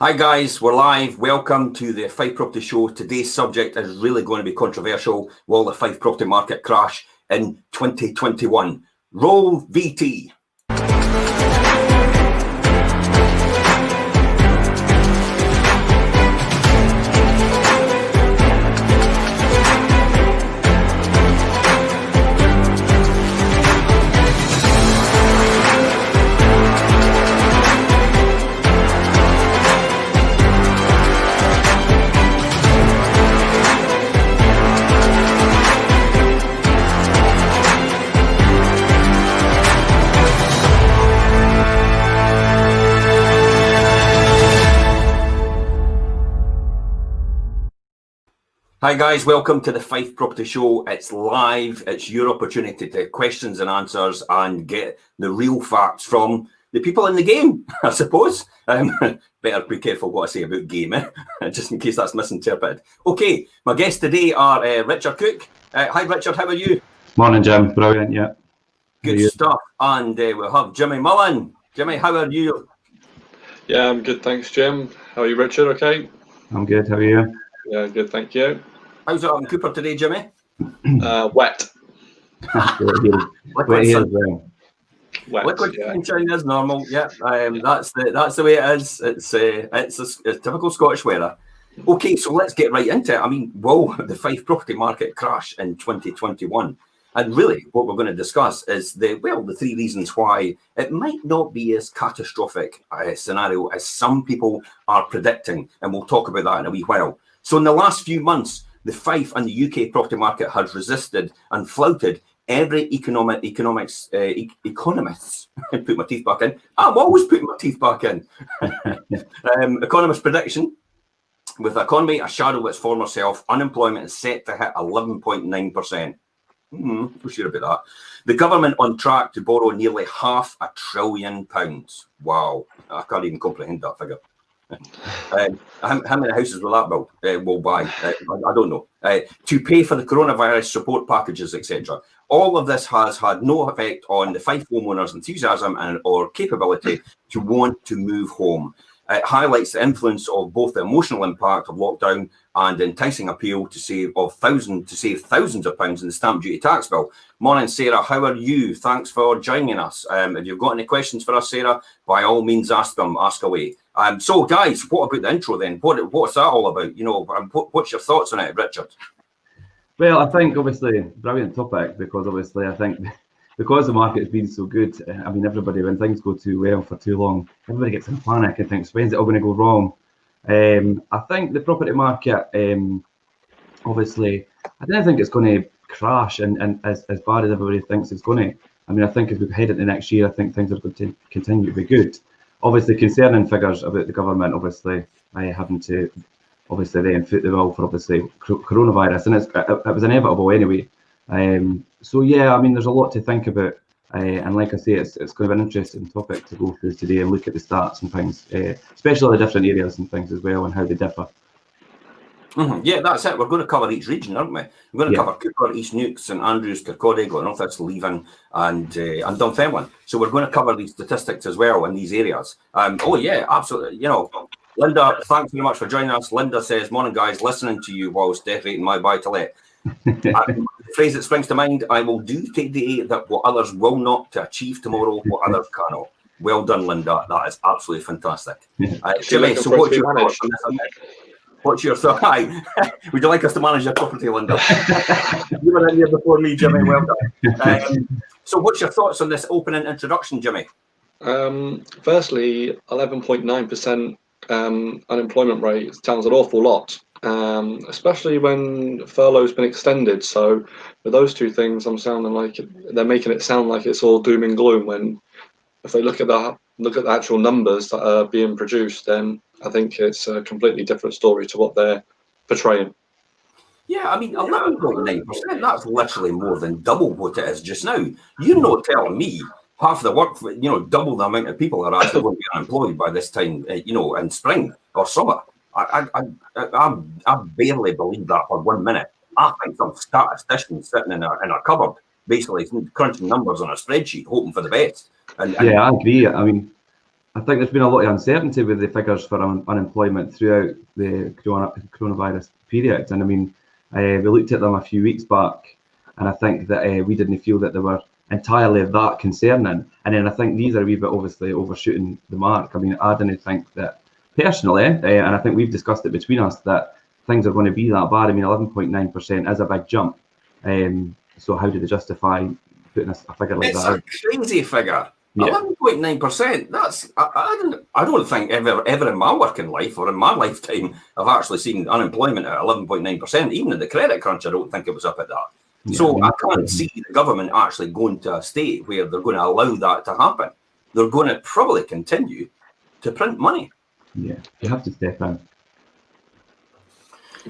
Hi guys, we're live. Welcome to the Fife Property Show. Today's subject is really going to be controversial. Will the Fife Property Market crash in 2021? Roll VT. Hi guys, welcome to the Fife Property Show. It's live, it's your opportunity to questions and answers and get the real facts from the people in the game, I suppose. Better be careful what I say about game, just in case that's misinterpreted. Okay, my guests today are Richard Cook. Hi Richard, how are you? Morning Jim, brilliant, yeah. Good stuff. And we'll have Jimmy Mullen. Jimmy, how are you? Yeah, I'm good, thanks Jim. How are you, Richard? Okay? I'm good, how are you? Yeah, good, thank you. How's it up in Cooper today, Jimmy? Wet. Liquid Wet, sunshine is normal. Yeah, that's the way it is. It's a typical Scottish weather. Okay, so let's get right into it. I mean, will the Fife property market crash in 2021? And really, what we're going to discuss is the three reasons why it might not be as catastrophic a scenario as some people are predicting, and we'll talk about that in a wee while. So in the last few months, the Fife and the UK property market has resisted and flouted every economists, put my teeth back in. I'm always putting my teeth back in. Economist prediction, with the economy a shadow of its former self, unemployment is set to hit 11.9%. We're sure about that. The government on track to borrow nearly £500 billion. Wow, I can't even comprehend that figure. How many houses will that will buy? I don't know. To pay for the coronavirus support packages, etc. All of this has had no effect on the Fife homeowners' enthusiasm or capability to want to move home. It highlights the influence of both the emotional impact of lockdown and the enticing appeal to save thousands of pounds in the stamp duty tax bill. Morning, Sarah. How are you? Thanks for joining us. If you've got any questions for us, Sarah, by all means, ask them. Ask away. So, guys, what about the intro then? What's that all about? You know, what's your thoughts on it, Richard? Well, I think obviously brilliant topic because obviously I think because the market has been so good. I mean, everybody, when things go too well for too long, everybody gets in panic and thinks, when's it all going to go wrong? I think the property market, obviously, I don't think it's going to crash and as bad as everybody thinks it's going to. I mean, I think as we head into next year, I think things are going to continue to be good. Obviously, concerning figures about the government, obviously, having to, obviously, then foot the bill for obviously coronavirus, and it was inevitable anyway. So yeah, I mean, there's a lot to think about, and like I say, it's going to be an interesting topic to go through today and look at the stats and things, especially the different areas and things as well, and how they differ. Yeah, that's it. We're going to cover each region, aren't we? We're going to cover Cooper, East Neuk, St Andrews, Kirkcaldy, Glenorchy, Leaven, and Dunfermline. So we're going to cover these statistics as well in these areas. Oh yeah, absolutely. You know, Linda, thanks very much for joining us. Linda says, "Morning, guys. Listening to you whilst decorating my buy-to-let." The phrase that springs to mind: "I will do today that what others will not, to achieve tomorrow what others cannot." Well done, Linda. That is absolutely fantastic. Jimmy, so what's your thoughts on this? What's your thought? Hi. Would you like us to manage your property, Linda? You were in here before me, Jimmy. Well done. So what's your thoughts on this opening introduction, Jimmy? Firstly, 11.9% unemployment rate sounds an awful lot, especially when furlough's been extended. So with those two things, I'm sounding like they're making it sound like it's all doom and gloom, when if they look at the actual numbers that are being produced, then I think it's a completely different story to what they're portraying. Yeah, I mean, 11.9%, that's literally more than double what it is just now. You're not telling me half the work, double the amount of people are actually going to be unemployed by this time, in spring or summer. I barely believe that for 1 minute. I think some statistician sitting in a cupboard, basically crunching numbers on a spreadsheet, hoping for the best. Yeah, I agree. I mean, I think there's been a lot of uncertainty with the figures for unemployment throughout the coronavirus period. And I mean, we looked at them a few weeks back, and I think that we didn't feel that they were entirely that concerning. And then I think these are a wee bit obviously overshooting the mark. I mean, I didn't think that personally, and I think we've discussed it between us, that things are going to be that bad. I mean, 11.9% is a big jump. So how do they justify putting a figure like that? It's a crazy figure. Yeah. 11.9%. That's I don't think ever in my working life or in my lifetime I've actually seen unemployment at 11.9%. Even in the credit crunch, I don't think it was up at that. Yeah, So I can't see the government actually going to a state where they're going to allow that to happen. They're going to probably continue to print money. Yeah, you have to step in.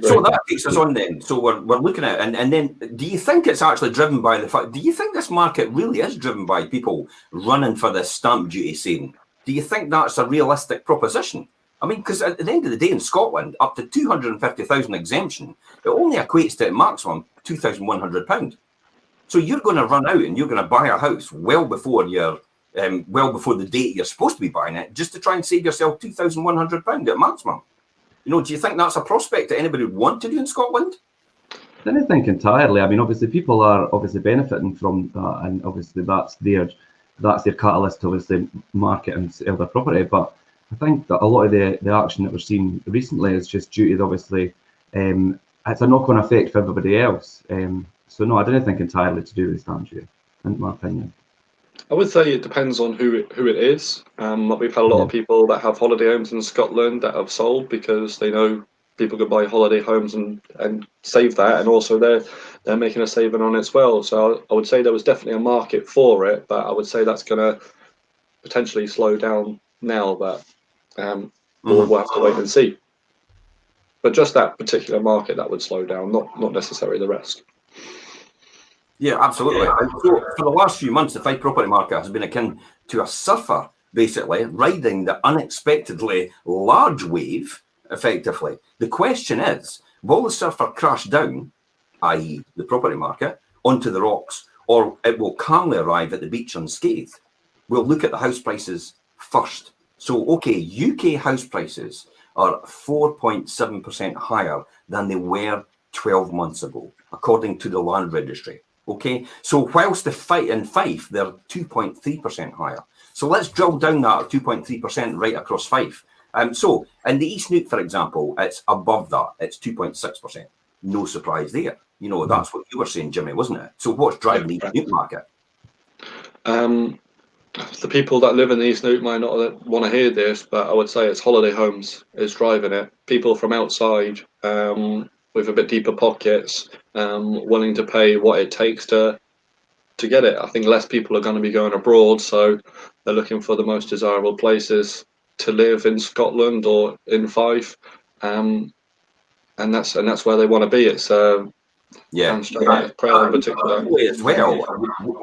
So that takes us on then. So we're looking at it, and then do you think it's actually driven by the fact? Do you think this market really is driven by people running for this stamp duty saving? Do you think that's a realistic proposition? I mean, because at the end of the day in Scotland, up to 250,000 exemption, it only equates to a maximum £2,100. So you're going to run out and you're going to buy a house well before the date you're supposed to be buying it, just to try and save yourself £2,100 at maximum. You know, do you think that's a prospect that anybody would want to do in Scotland? I don't think entirely. I mean, obviously, people are obviously benefiting from that, and obviously that's their catalyst to obviously market and sell their property. But I think that a lot of the action that we're seeing recently is just due to obviously it's a knock-on effect for everybody else. So no, I don't think entirely to do with stamp duty, in my opinion. I would say it depends on who it is. We've had a lot of people that have holiday homes in Scotland that have sold because they know people could buy holiday homes and save that, and also they're making a saving on it as well. So I would say there was definitely a market for it, but I would say that's going to potentially slow down now. But we'll have to wait and see. But just that particular market that would slow down, not necessarily the rest. Yeah, absolutely. And so for the last few months, the Fife property market has been akin to a surfer, basically, riding the unexpectedly large wave, effectively. The question is, will the surfer crash down, i.e. the property market, onto the rocks, or it will calmly arrive at the beach unscathed? We'll look at the house prices first. So, okay, UK house prices are 4.7% higher than they were 12 months ago, according to the Land Registry. Okay, so whilst in Fife, they're 2.3% higher. So let's drill down that 2.3% right across Fife. So in the East Neuk, for example, it's above that. It's 2.6%. No surprise there. You know, that's what you were saying, Jimmy, wasn't it? So what's driving the East Neuk market? The people that live in the East Neuk might not want to hear this, but I would say it's holiday homes is driving it. People from outside with a bit deeper pockets, willing to pay what it takes to get it. I think less people are going to be going abroad, so they're looking for the most desirable places to live in Scotland or in Fife, and that's where they want to be. It's Prayer in particular. As well,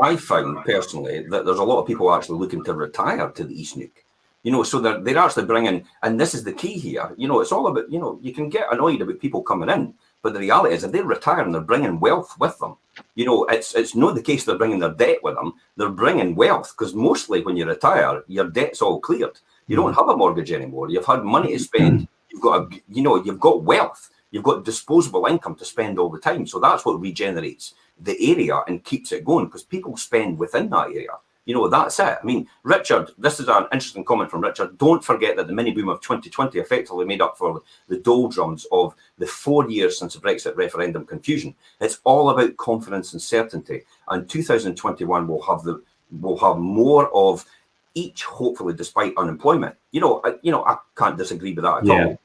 I found personally that there's a lot of people actually looking to retire to the East Neuk. You know, so they're actually bringing, and this is the key here, you know, it's all about, you know, you can get annoyed about people coming in, but the reality is if they're retiring, they're bringing wealth with them. You know, it's not the case they're bringing their debt with them, they're bringing wealth, because mostly when you retire, your debt's all cleared. You don't have a mortgage anymore. You've had money to spend. You've got you've got wealth. You've got disposable income to spend all the time. So that's what regenerates the area and keeps it going, because people spend within that area. You know, that's it. I mean, Richard, this is an interesting comment from Richard. Don't forget that the mini boom of 2020 effectively made up for the doldrums of the 4 years since the Brexit referendum confusion. It's all about confidence and certainty. And 2021 will have more of each, hopefully, despite unemployment. You know, I can't disagree with that at all.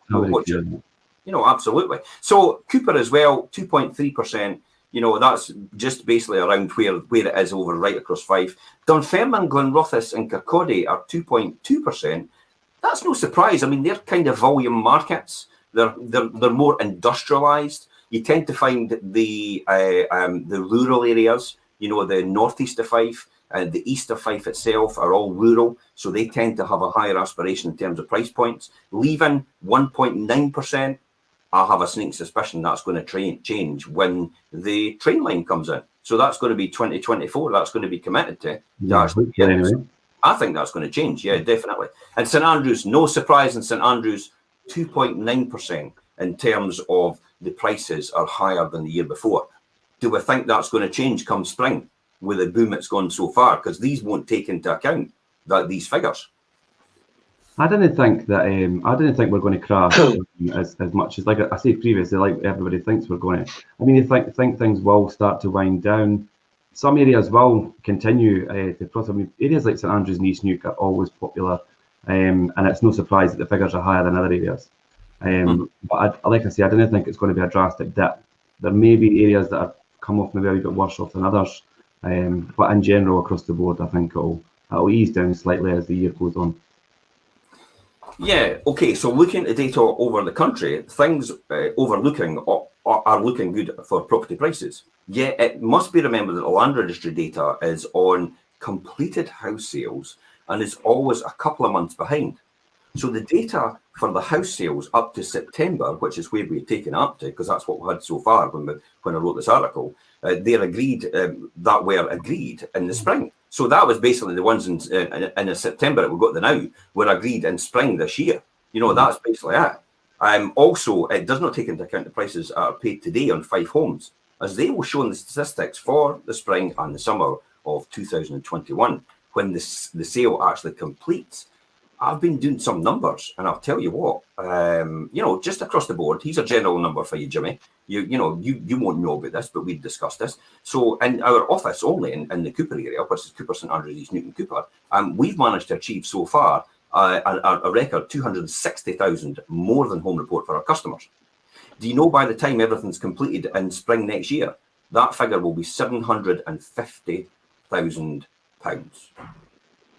You know, absolutely. So Cooper as well, 2.3%. You know, that's just basically around where it is over right across Fife. Dunfermline, Glenrothes and Kirkcaldy are 2.2%. That's no surprise. I mean, they're kind of volume markets. They're more industrialised. You tend to find the rural areas, you know, the northeast of Fife and the east of Fife itself are all rural, so they tend to have a higher aspiration in terms of price points. Leaving 1.9%. I have a sneaking suspicion that's going to change when the train line comes in. So that's going to be 2024. That's going to be committed to. Yeah, actually, anyway. I think that's going to change. Yeah, definitely. And St Andrews, no surprise in St Andrews, 2.9% in terms of the prices are higher than the year before. Do we think that's going to change come spring with the boom it's gone so far? Because these won't take into account these figures. I didn't think that. I didn't think we're going to crash as much as, like I said previously, like everybody thinks we're going to. I mean, you think things will start to wind down. Some areas will continue to prosper. I mean, areas like St Andrews and East Neuk are always popular, and it's no surprise that the figures are higher than other areas. But like I say, I didn't think it's going to be a drastic dip. There may be areas that have come off maybe a wee bit worse off than others, but in general, across the board, I think it'll ease down slightly as the year goes on. Yeah, okay, so looking at data over the country, things are looking good for property prices. Yeah, it must be remembered that the land registry data is on completed house sales and is always a couple of months behind. So the data for the house sales up to September, which is where we're taken up to, because that's what we had so far when I wrote this article, they're agreed that were agreed in the spring. So that was basically the ones in September that we've got now were agreed in spring this year. You know, that's basically it. Also, it does not take into account the prices that are paid today on Fife homes, as they will show in the statistics for the spring and the summer of 2021 when the sale actually completes. I've been doing some numbers, and I'll tell you what, you know, just across the board, here's a general number for you, Jimmy. You won't know about this, but we've discussed this. So in our office only in the Cooper area, which is Cooper, St Andrews, East Newton, Cooper, we've managed to achieve so far a record 260,000 more than home report for our customers. Do you know by the time everything's completed in spring next year, that figure will be £750,000.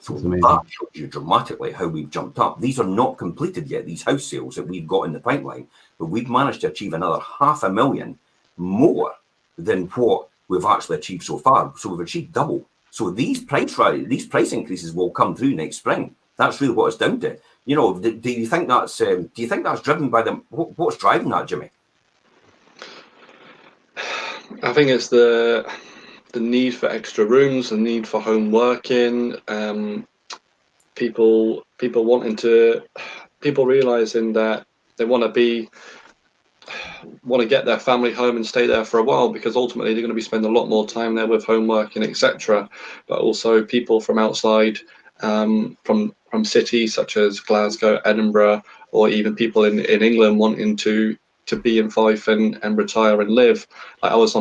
So that shows you dramatically how we've jumped up. These are not completed yet, these house sales that we've got in the pipeline, but we've managed to achieve another 500,000 more than what we've actually achieved so far. So we've achieved double. So these price increases will come through next spring. That's really what it's down to. You know, do you think that's driven by them? What's driving that, Jimmy? I think it's the need for extra rooms, the need for home working, people realizing that they want to get their family home and stay there for a while, because ultimately they're going to be spending a lot more time there with home working, etc. But also people from outside, from cities such as Glasgow, Edinburgh, or even people in England wanting to be in Fife and retire and live. Like I was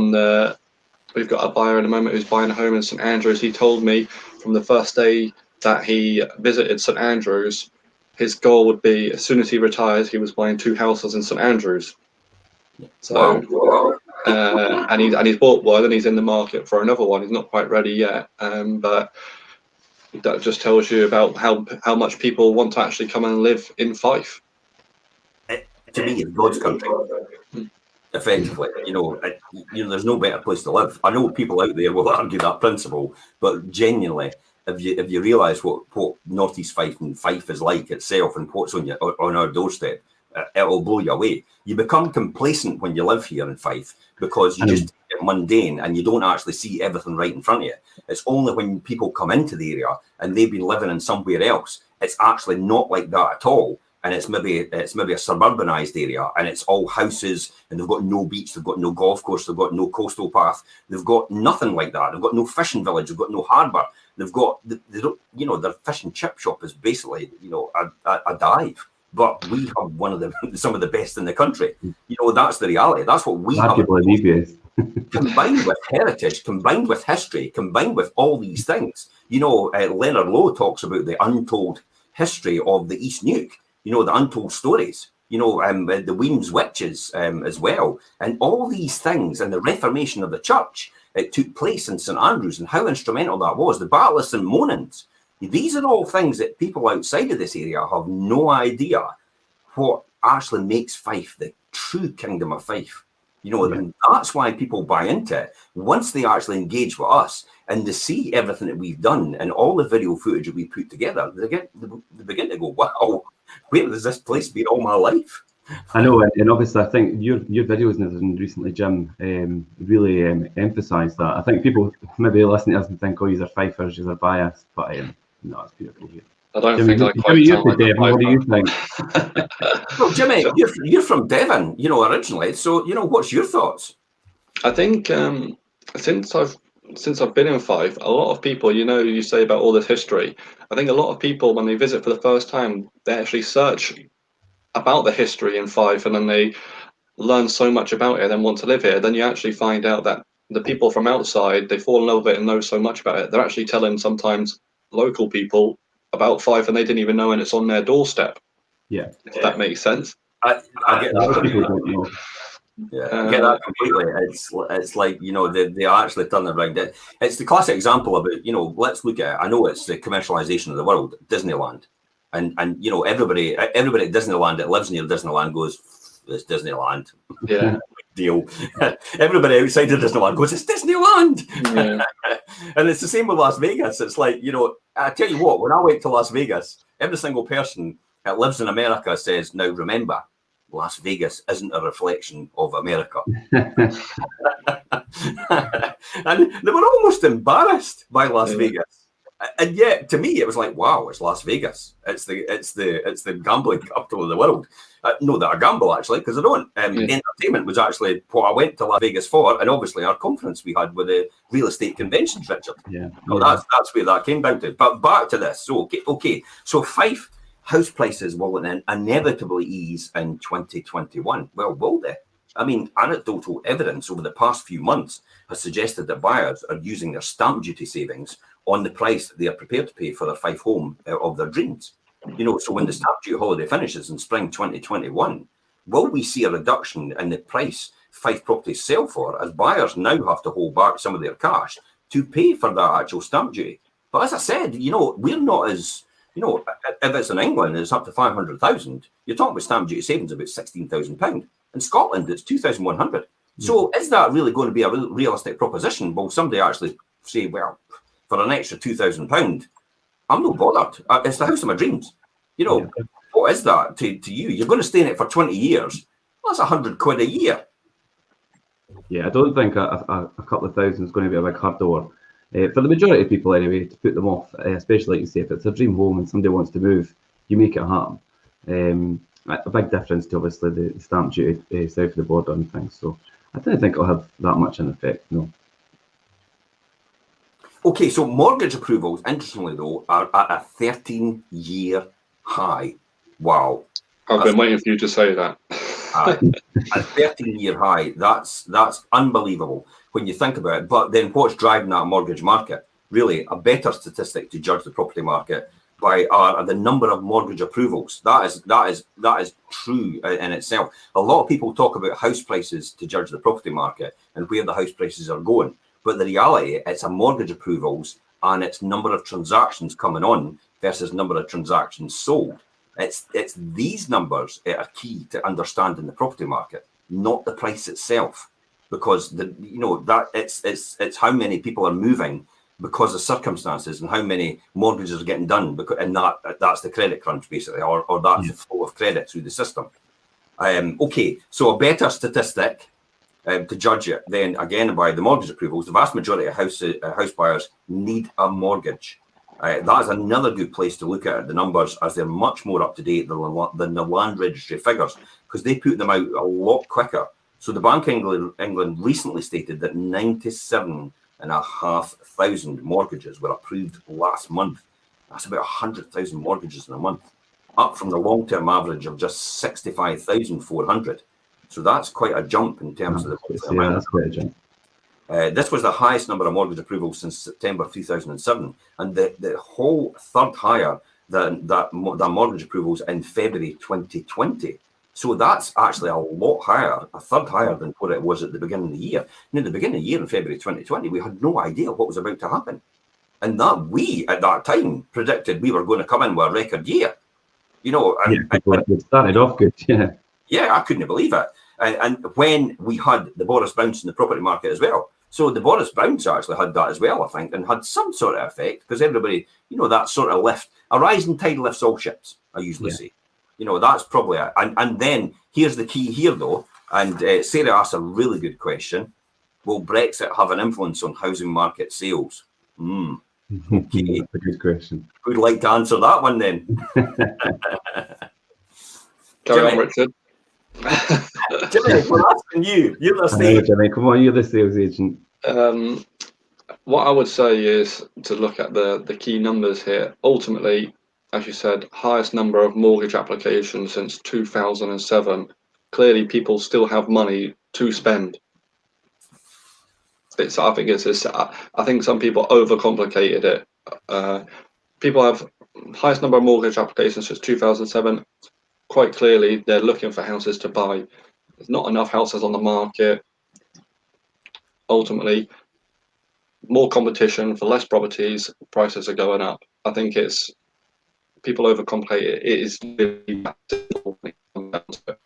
we've got a buyer in a moment who's buying a home in St Andrews. He told me from the first day that he visited St Andrews, his goal would be, as soon as he retires, he was buying 2 houses in St Andrews. So, and he's bought one, and he's in the market for another one. He's not quite ready yet, but that just tells you about how much people want to actually come and live in Fife. To me, it's God's country. Effectively, there's no better place to live. I know people out there will argue that principle, but genuinely, if you realise what North East Fife and Fife is like itself and what's on our doorstep, it'll blow you away. You become complacent when you live here in Fife because you just get mundane and you don't actually see everything right in front of you. It's only when people come into the area and they've been living in somewhere else, it's actually not like that at all. And it's maybe a suburbanized area, and it's all houses, and they've got no beach, they've got no golf course, they've got no coastal path, they've got nothing like that. They've got no fishing village, they've got no harbour. They've got their fish and chip shop is basically a dive. But we have some of the best in the country. That's the reality. That's what we have. Combined with heritage, combined with history, combined with all these things. Leonard Lowe talks about the untold history of the East Neuk. The untold stories, the Weems witches as well. And all these things and the Reformation of the church, it took place in St Andrews and how instrumental that was. The Battle of St Monans. These are all things that people outside of this area have no idea what actually makes Fife the true kingdom of Fife. And that's why people buy into it. Once they actually engage with us and they see everything that we've done and all the video footage that we put together, they begin to go, wow, where has this place been all my life? I know, and obviously I think your videos recently, Jim, really emphasised that. I think people maybe listen to us and think, oh, these are Fifers, these are biased, but No, it's beautiful here. I don't Jimmy, think I Jimmy, quite you're sound from like a Devon. What do you Fife think? Well, Jimmy, you're from Devon, originally. So, what's your thoughts? I think since I've been in Fife, a lot of people, you say about all this history. I think a lot of people, when they visit for the first time, they actually search about the history in Fife, and then they learn so much about it and then want to live here. Then you actually find out that the people from outside, they fall in love with it and know so much about it. They're actually telling sometimes local people about Fife, and they didn't even know, and it's on their doorstep. Yeah. If that makes sense. I get A lot of people that. don't know. Yeah, I get that completely. It's like, they actually turn it around. It's the classic example about, let's look at it. I know it's the commercialization of the world, Disneyland. And everybody at Disneyland that lives near Disneyland goes, it's Disneyland. Yeah. Deal. Everybody outside of Disneyland goes, it's Disneyland. Yeah. And it's the same with Las Vegas. It's like, I tell you what, when I went to Las Vegas, every single person that lives in America says, now remember, Las Vegas isn't a reflection of America. And they were almost embarrassed by Las Vegas. And yet, to me, it was like, wow, it's Las Vegas. It's the gambling capital of the world. Not that I gamble, actually, because I don't. Entertainment was actually what I went to Las Vegas for, and obviously our conference we had with the real estate conventions, Richard. Yeah. That's where that came down to. But back to this. So, okay. So Fife house prices will inevitably ease in 2021. Well, will they? I mean, anecdotal evidence over the past few months has suggested that buyers are using their stamp duty savings on the price that they are prepared to pay for their Fife home of their dreams. So when the stamp duty holiday finishes in spring 2021, will we see a reduction in the price Fife properties sell for, as buyers now have to hold back some of their cash to pay for that actual stamp duty? But as I said, we're not as, if it's in England, it's up to 500,000. You're talking about stamp duty savings about £16,000. In Scotland, it's 2,100. So is that really going to be a realistic proposition? Will somebody actually say, well, for an extra £2,000, I'm not bothered. It's the house of my dreams. What is that to you? You're going to stay in it for 20 years. Well, that's £100 a year. Yeah, I don't think a couple of thousand is going to be a big hurdle for the majority of people anyway, to put them off, especially like you say, if it's a dream home and somebody wants to move, you make it happen. A big difference to obviously the stamp duty south of the border and things. So I don't think it'll have that much an effect, no. Okay, so mortgage approvals, interestingly though, are at a 13-year high. Wow. I've been waiting for you to say that. A 13-year high. That's unbelievable when you think about it. But then what's driving that mortgage market? Really, a better statistic to judge the property market by are the number of mortgage approvals. That is true in itself. A lot of people talk about house prices to judge the property market and where the house prices are going. But the reality, it's a mortgage approvals and it's number of transactions coming on versus number of transactions sold. It's these numbers that are key to understanding the property market, not the price itself, because it's how many people are moving because of circumstances and how many mortgages are getting done, and that's the credit crunch basically, or that's the flow of credit through the system. Okay, so a better statistic to judge it then again by the mortgage approvals. The vast majority of house buyers need a mortgage. That is another good place to look at the numbers, as they're much more up to date than the land registry figures, because they put them out a lot quicker. So the Bank of England recently stated that 97,500 mortgages were approved last month. That's about 100,000 mortgages in a month, up from the long-term average of just 65,400. So that's quite a jump in terms of the amount. That's quite a jump. This was the highest number of mortgage approvals since September 2007, and the whole third higher than mortgage approvals in February 2020. So that's actually a lot higher, a third higher than what it was at the beginning of the year. And at the beginning of the year in February 2020, we had no idea what was about to happen. And that we, at that time, predicted we were going to come in with a record year. It started off good, yeah. Yeah, I couldn't believe it. And when we had the Boris bounce in the property market as well. So the Boris bounce actually had that as well, I think, and had some sort of effect, because everybody, that sort of lift, a rising tide lifts all ships, I usually say. That's probably it. And then here's the key here, though, and Sarah asked a really good question. Will Brexit have an influence on housing market sales? Okay. That's a good question. Who'd like to answer that one then? Carry on, Jimmy. Richard. Jimmy, we're asking you. You're the I know, stage. Jimmy, come on, you're the sales agent. What I would say is to look at the key numbers here. Ultimately, as you said, highest number of mortgage applications since 2007. Clearly, people still have money to spend. I think some people overcomplicated it. People have highest number of mortgage applications since 2007. Quite clearly, they're looking for houses to buy. There's not enough houses on the market. Ultimately, more competition for less properties, prices are going up. I think it's people overcomplicate it. It is really that simple when it comes down to it.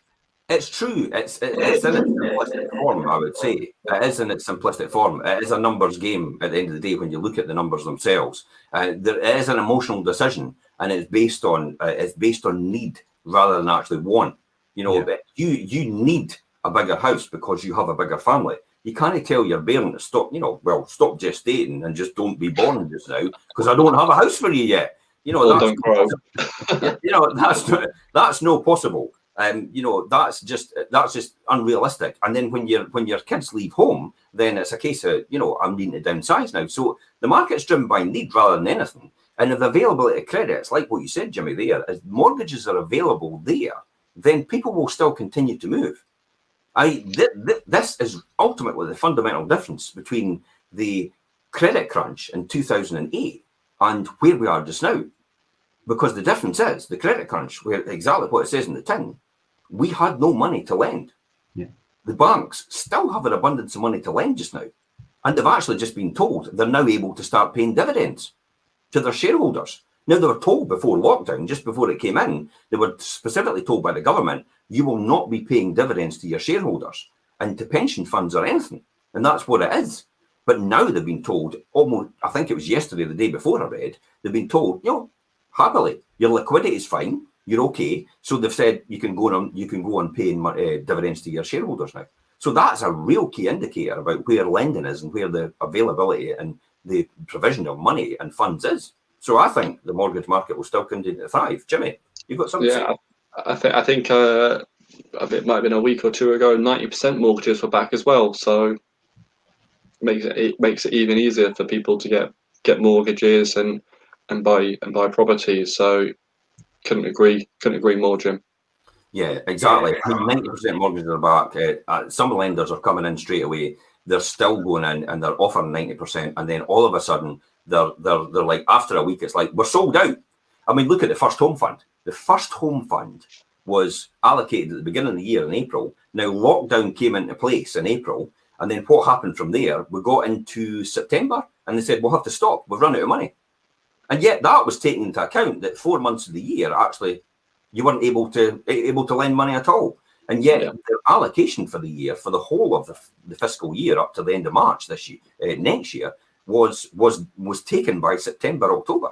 It's true. It's in its simplistic form, I would say. It is in its simplistic form. It is a numbers game at the end of the day when you look at the numbers themselves. There is an emotional decision, and it's based on need rather than actually want. You know, you need a bigger house because you have a bigger family. You can't tell your parent to stop gestating and just don't be born just now because I don't have a house for you yet. You know, Don't grow. you know, that's no possible. You know, that's just unrealistic. And then when your kids leave home, then it's a case of, you know, I'm needing to downsize now. So the market's driven by need rather than anything. And if the availability of credit, it's like what you said, Jimmy, there, as mortgages are available there, then people will still continue to move. This is ultimately the fundamental difference between the credit crunch in 2008 and where we are just now. Because the difference is the credit crunch, where exactly what it says in the tin, we had no money to lend. Yeah. The banks still have an abundance of money to lend just now. And they've actually just been told they're now able to start paying dividends to their shareholders. Now, they were told before lockdown, just before it came in, they were specifically told by the government, you will not be paying dividends to your shareholders and to pension funds or anything. And that's what it is. But now they've been told, almost, I think it was yesterday, the day before I read, they've been told, you know, happily, your liquidity is fine, you're okay. So they've said you can go on paying dividends to your shareholders now. So that's a real key indicator about where lending is and where the availability and the provision of money and funds is. So I think the mortgage market will still continue to thrive. Jimmy, you've got something to say? I think it might have been a week or two ago, 90% mortgages were back as well. So it makes it even easier for people to get mortgages and buy properties. So couldn't agree more, Jim. Yeah, exactly. I mean, 90% mortgages are back. Some lenders are coming in straight away. They're still going in and they're offering 90%, and then all of a sudden they're like, after a week, it's like, we're sold out. I mean, look at the First Home Fund. The First Home Fund was allocated at the beginning of the year in April. Now, lockdown came into place in April, and then what happened from there? We got into September, and they said, we'll have to stop. We've run out of money. And yet that was taken into account that 4 months of the year, actually, you weren't able to lend money at all. And yet the allocation for the year, for the whole of the fiscal year up to the end of March this year, next year, was taken by September, October.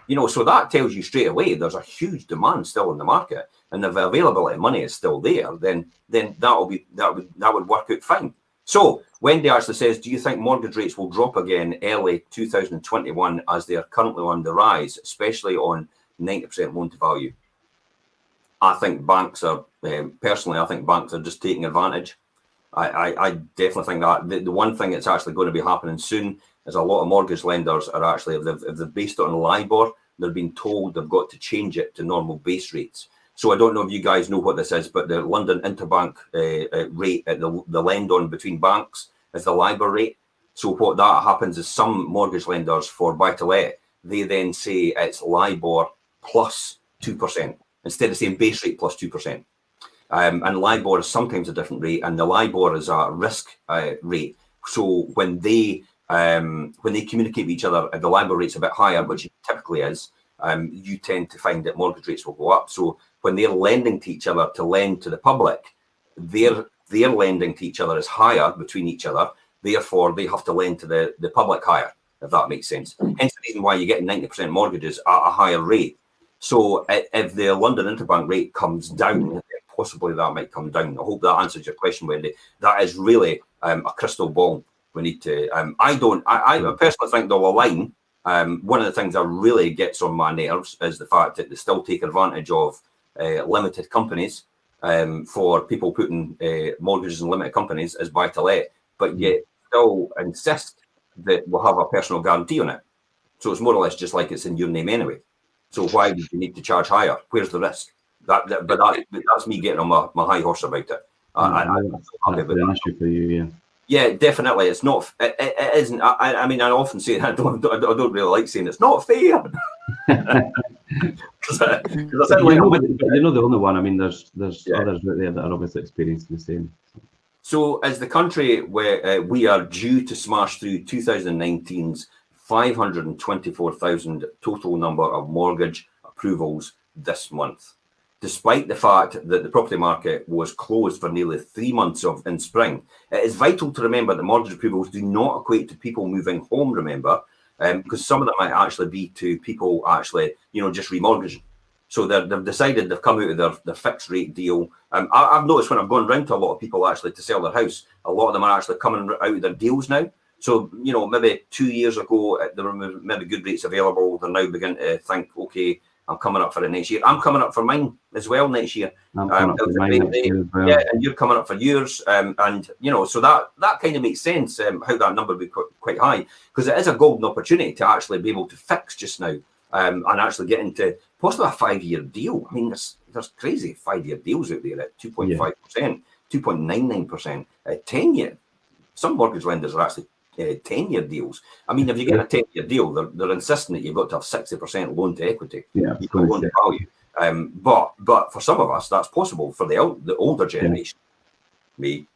You know, so that tells you straight away there's a huge demand still in the market, and if the availability of money is still there, then that would work out fine. So Wendy actually says, do you think mortgage rates will drop again early 2021 as they are currently on the rise, especially on 90% loan to value? I think banks are, personally, I think banks are just taking advantage. I definitely think that the one thing that's actually going to be happening soon is a lot of mortgage lenders are actually, if they've based it on LIBOR, they're being told they've got to change it to normal base rates. So I don't know if you guys know what this is, but the London interbank rate, the lend on between banks is the LIBOR rate. So what that happens is some mortgage lenders for buy-to-let, they then say it's LIBOR plus 2%, instead of saying base rate plus 2%. And LIBOR is sometimes a different rate, and the LIBOR is a risk rate. So when they communicate with each other, the LIBOR rate's a bit higher, which it typically is, you tend to find that mortgage rates will go up. So when they're lending to each other to lend to the public, their lending to each other is higher between each other. Therefore, they have to lend to the public higher, if that makes sense. Hence the reason why you get 90% mortgages at a higher rate. So if the London interbank rate comes down, possibly that might come down. I hope that answers your question, Wendy. That is really a crystal ball. We need to. I personally think they'll align One of the things that really gets on my nerves is the fact that they still take advantage of limited companies for people putting mortgages in limited companies as buy-to-let, but yet still insist that we'll have a personal guarantee on it. So it's more or less just like it's in your name anyway. So why would you need to charge higher? Where's the risk? But that's me getting on my high horse about it. That's an issue for you, yeah. Yeah, definitely. It's not. It isn't. I mean, I often say I don't really like saying it's not fair. Because you're not the only one. I mean, there's others out there that are obviously experiencing the same. So, as the country where we are due to smash through 2019's 524,000 total number of mortgage approvals this month, despite the fact that the property market was closed for nearly 3 months in spring. It is vital to remember that mortgage approvals do not equate to people moving home, remember, because some of them might actually be to people actually, just remortgaging. So they've decided they've come out of their fixed rate deal. I've noticed when I've gone round to a lot of people actually to sell their house, a lot of them are actually coming out of their deals now. So, maybe 2 years ago, there were maybe good rates available. They're now beginning to think, okay, I'm coming up for it next year. I'm coming up for mine as well next year. I'm coming up for mine next year as well. Yeah, and you're coming up for yours. So that kind of makes sense, how that number would be quite high, because it is a golden opportunity to actually be able to fix just now and actually get into possibly a 5-year deal. I mean, there's crazy 5-year deals out there at 2.5%, 2.99%, 10-year. Some mortgage lenders are actually 10-year deals. I mean, if you get a 10-year deal, they're insisting that you've got to have 60% loan to equity. Yeah, loan to value. But for some of us, that's possible. For the older generation, me.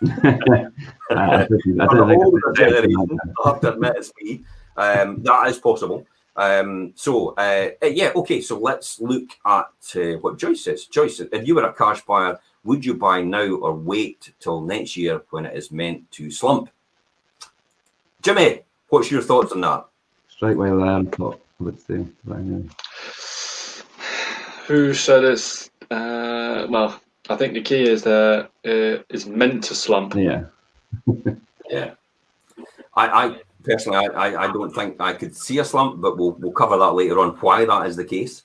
I have to admit it's me. That is possible. Okay. So let's look at what Joyce says. Joyce, if you were a cash buyer, would you buy now or wait till next year when it is meant to slump? Jimmy, what's your thoughts on that? Strike while iron hot, I would say. Who said it's? Well, I think the key is that it's meant to slump. Yeah. Yeah. I personally, I don't think I could see a slump, but we'll cover that later on. Why that is the case?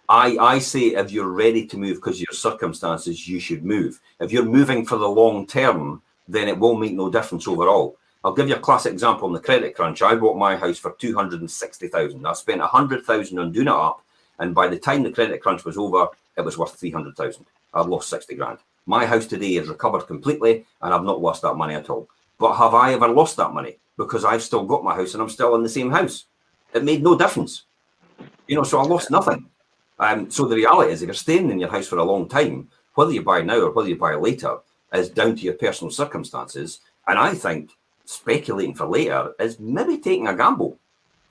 I say if you're ready to move because of your circumstances, you should move. If you're moving for the long term, then it will make no difference overall. I'll give you a classic example in the credit crunch. I bought my house for 260,000. I spent 100,000 on doing it up, and by the time the credit crunch was over, it was worth 300,000. I've lost 60 grand. My house today is recovered completely, and I've not lost that money at all. But have I ever lost that money? Because I've still got my house and I'm still in the same house. It made no difference. So I lost nothing. So the reality is, if you're staying in your house for a long time, whether you buy now or whether you buy later is down to your personal circumstances. And I think speculating for later is maybe taking a gamble.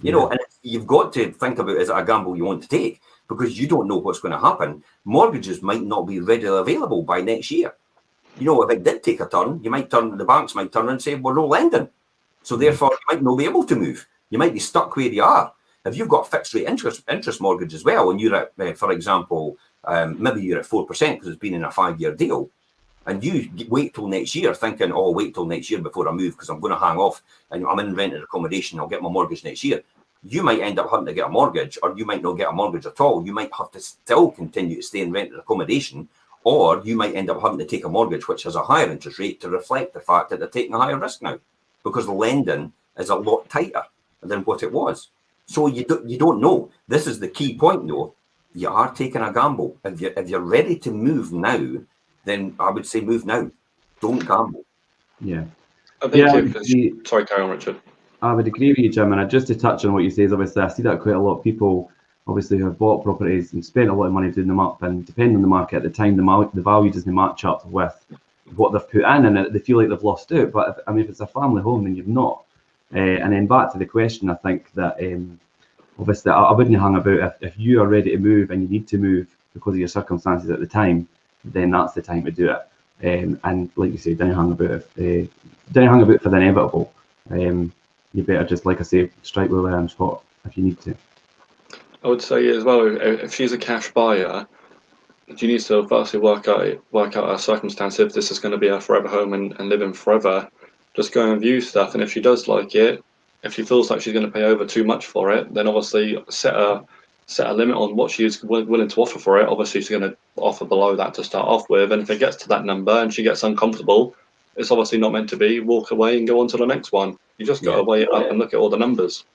And you've got to think about, is it a gamble you want to take? Because you don't know what's going to happen. Mortgages might not be readily available by next year. If it did take a turn, the banks might turn and say, we're no lending. So therefore, you might not be able to move. You might be stuck where you are. If you've got fixed rate interest mortgage as well, and you're at, for example, maybe you're at 4% because it's been in a 5-year deal, and you wait till next year thinking, oh, wait till next year before I move because I'm going to hang off and I'm in rented accommodation, I'll get my mortgage next year. You might end up having to get a mortgage, or you might not get a mortgage at all. You might have to still continue to stay in rented accommodation, or you might end up having to take a mortgage which has a higher interest rate to reflect the fact that they're taking a higher risk now because the lending is a lot tighter than what it was. So you don't know. This is the key point, though. You are taking a gamble. If you're ready to move now, then I would say move now. Don't gamble. Yeah. I think sorry, carry on, Richard. I would agree with you, Jim. And just to touch on what you say, is obviously I see that quite a lot of people, obviously, who have bought properties and spent a lot of money doing them up, and depending on the market at the time, the value doesn't match up with what they've put in, and they feel like they've lost out. But if it's a family home, then you've not. And then back to the question, I think that obviously I wouldn't hang about. If you are ready to move and you need to move because of your circumstances at the time, then that's the time to do it. And like you say, don't hang about for the inevitable. You better just, like I say, strike while the iron's hot if you need to. I would say as well, if she's a cash buyer, she needs to firstly work out her circumstance. If this is going to be her forever home and live in forever, just go and view stuff. And if she does like it, if she feels like she's going to pay over too much for it, then obviously set a limit on what she's willing to offer for it. Obviously, she's going to offer below that to start off with, and if it gets to that number and she gets uncomfortable, it's obviously not meant to be. Walk away and go on to the next one. You just got to weigh it up and look at all the numbers.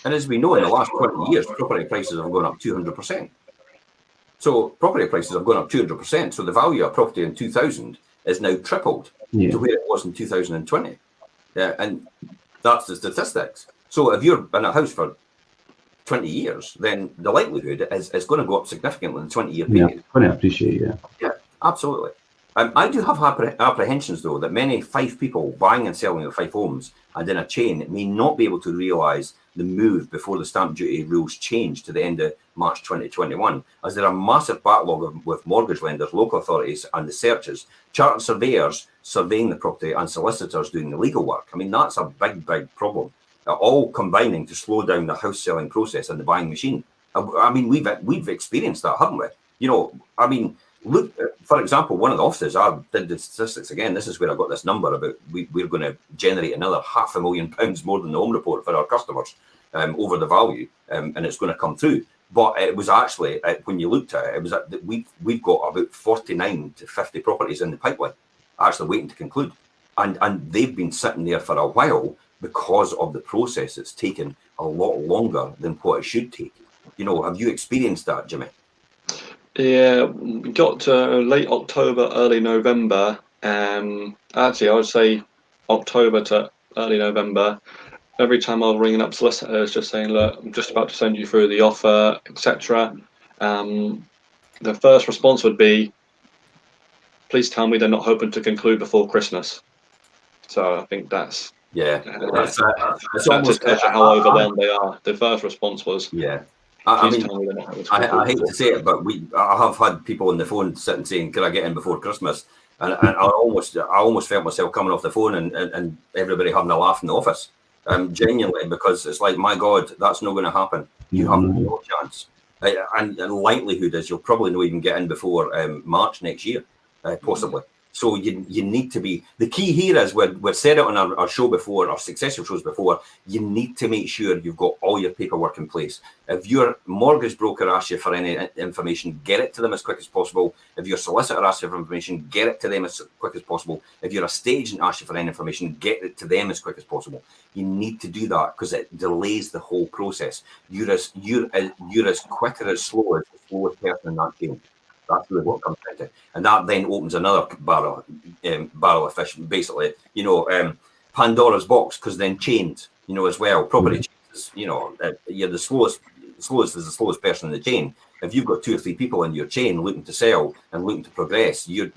And as we know, in the last 20 years, property prices have gone up 200%. So property prices have gone up 200%. So the value of property in 2000 is now tripled to where it was in 2020. And that's the statistics. So if you're in a house for 20 years, then the likelihood is going to go up significantly in a 20-year period. I appreciate it. Yeah, absolutely. I do have apprehensions, though, that many Fife people buying and selling their Fife homes and in a chain may not be able to realise the move before the stamp duty rules change to the end of March 2021, as there are massive backlog with mortgage lenders, local authorities and the searches, chartered surveyors surveying the property and solicitors doing the legal work. I mean, that's a big, big problem. All combining to slow down the house selling process and the buying machine. I mean, we've experienced that, haven't we? You know, I mean, look, for example, one of the offices, I did the statistics again. This is where I got this number about we're going to generate another £500,000 more than the home report for our customers over the value, and it's going to come through. But it was actually, when you looked at it, it was that we've got about 49 to 50 properties in the pipeline, actually waiting to conclude, and they've been sitting there for a while because of the process. It's taken a lot longer than what it should take. You know, have you experienced that, Jimmy? Yeah, we got to late October, early November. Actually, I would say October to early November. Every time I was ringing up solicitors, just saying, "Look, I'm just about to send you through the offer, etc." The first response would be, "Please tell me they're not hoping to conclude before Christmas." So I think that's that just tells you how overwhelmed they are. The first response was, I mean, I hate to say it, but I have had people on the phone sitting saying, "Can I get in before Christmas?" And I almost felt myself coming off the phone and everybody having a laugh in the office, genuinely, because it's like, my God, that's not going to happen. You have no chance. And the likelihood is you'll probably not even get in before March next year, possibly. So you need to be, the key here is, we've said it on our show before, our successful shows before, you need to make sure you've got all your paperwork in place. If your mortgage broker asks you for any information, get it to them as quick as possible. If your solicitor asks you for information, get it to them as quick as possible. If your estate agent asks you for any information, get it to them as quick as possible. You need to do that because it delays the whole process. You're as quick or as slow as the slowest person in that chain. That's really what it comes down to, and that then opens another barrel of fish, basically. You know, Pandora's box, because then chains, you know, as well. Property chains, you know, you're the slowest is the slowest person in the chain. If you've got 2 or 3 people in your chain looking to sell and looking to progress, you're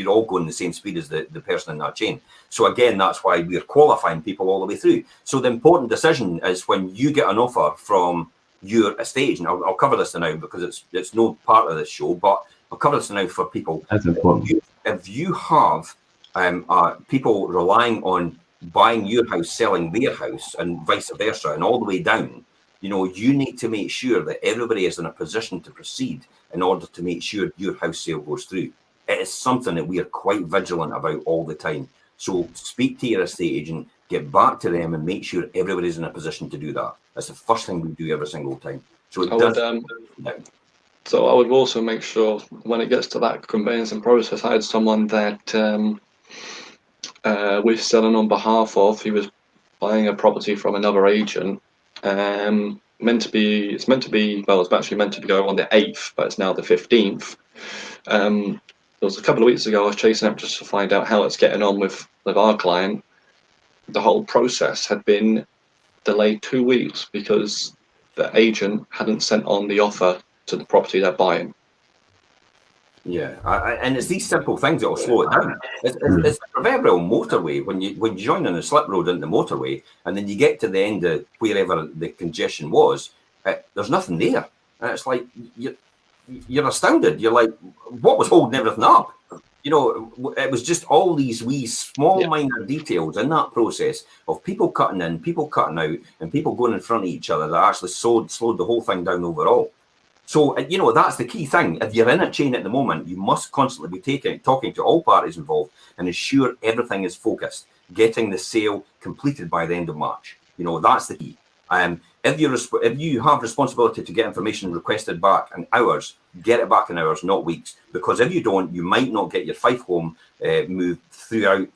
all going the same speed as the person in that chain. So again, that's why we're qualifying people all the way through. So the important decision is when you get an offer from your estate agent. I'll cover this now because it's no part of this show, but I'll cover this now for people. That's important. If you have people relying on buying your house, selling their house, and vice versa, and all the way down, you know, you need to make sure that everybody is in a position to proceed in order to make sure your house sale goes through. It is something that we are quite vigilant about all the time. So speak to your estate agent, get back to them, and make sure everybody's in a position to do that. That's the first thing we do every single time. So So I would also make sure when it gets to that conveyancing process, I had someone that we're selling on behalf of. He was buying a property from another agent. It's meant to be go on the 8th, but it's now the 15th. It was a couple of weeks ago. I was chasing up just to find out how it's getting on with our client. The whole process had been delayed 2 weeks because the agent hadn't sent on the offer to the property they're buying. Yeah, and it's these simple things that will slow it down. It's the proverbial motorway. When you join on the slip road into the motorway, and then you get to the end of wherever the congestion was, there's nothing there, and it's like you're astounded. You're like, what was holding everything up? You know, it was just all these wee small minor details in that process of people cutting in, people cutting out, and people going in front of each other that actually slowed the whole thing down overall. So, you know, that's the key thing. If you're in a chain at the moment, you must constantly be talking to all parties involved and ensure everything is focused, getting the sale completed by the end of March. You know, that's the key. If you have responsibility to get information requested back in hours, get it back in hours, not weeks. Because if you don't, you might not get your Fife home moved through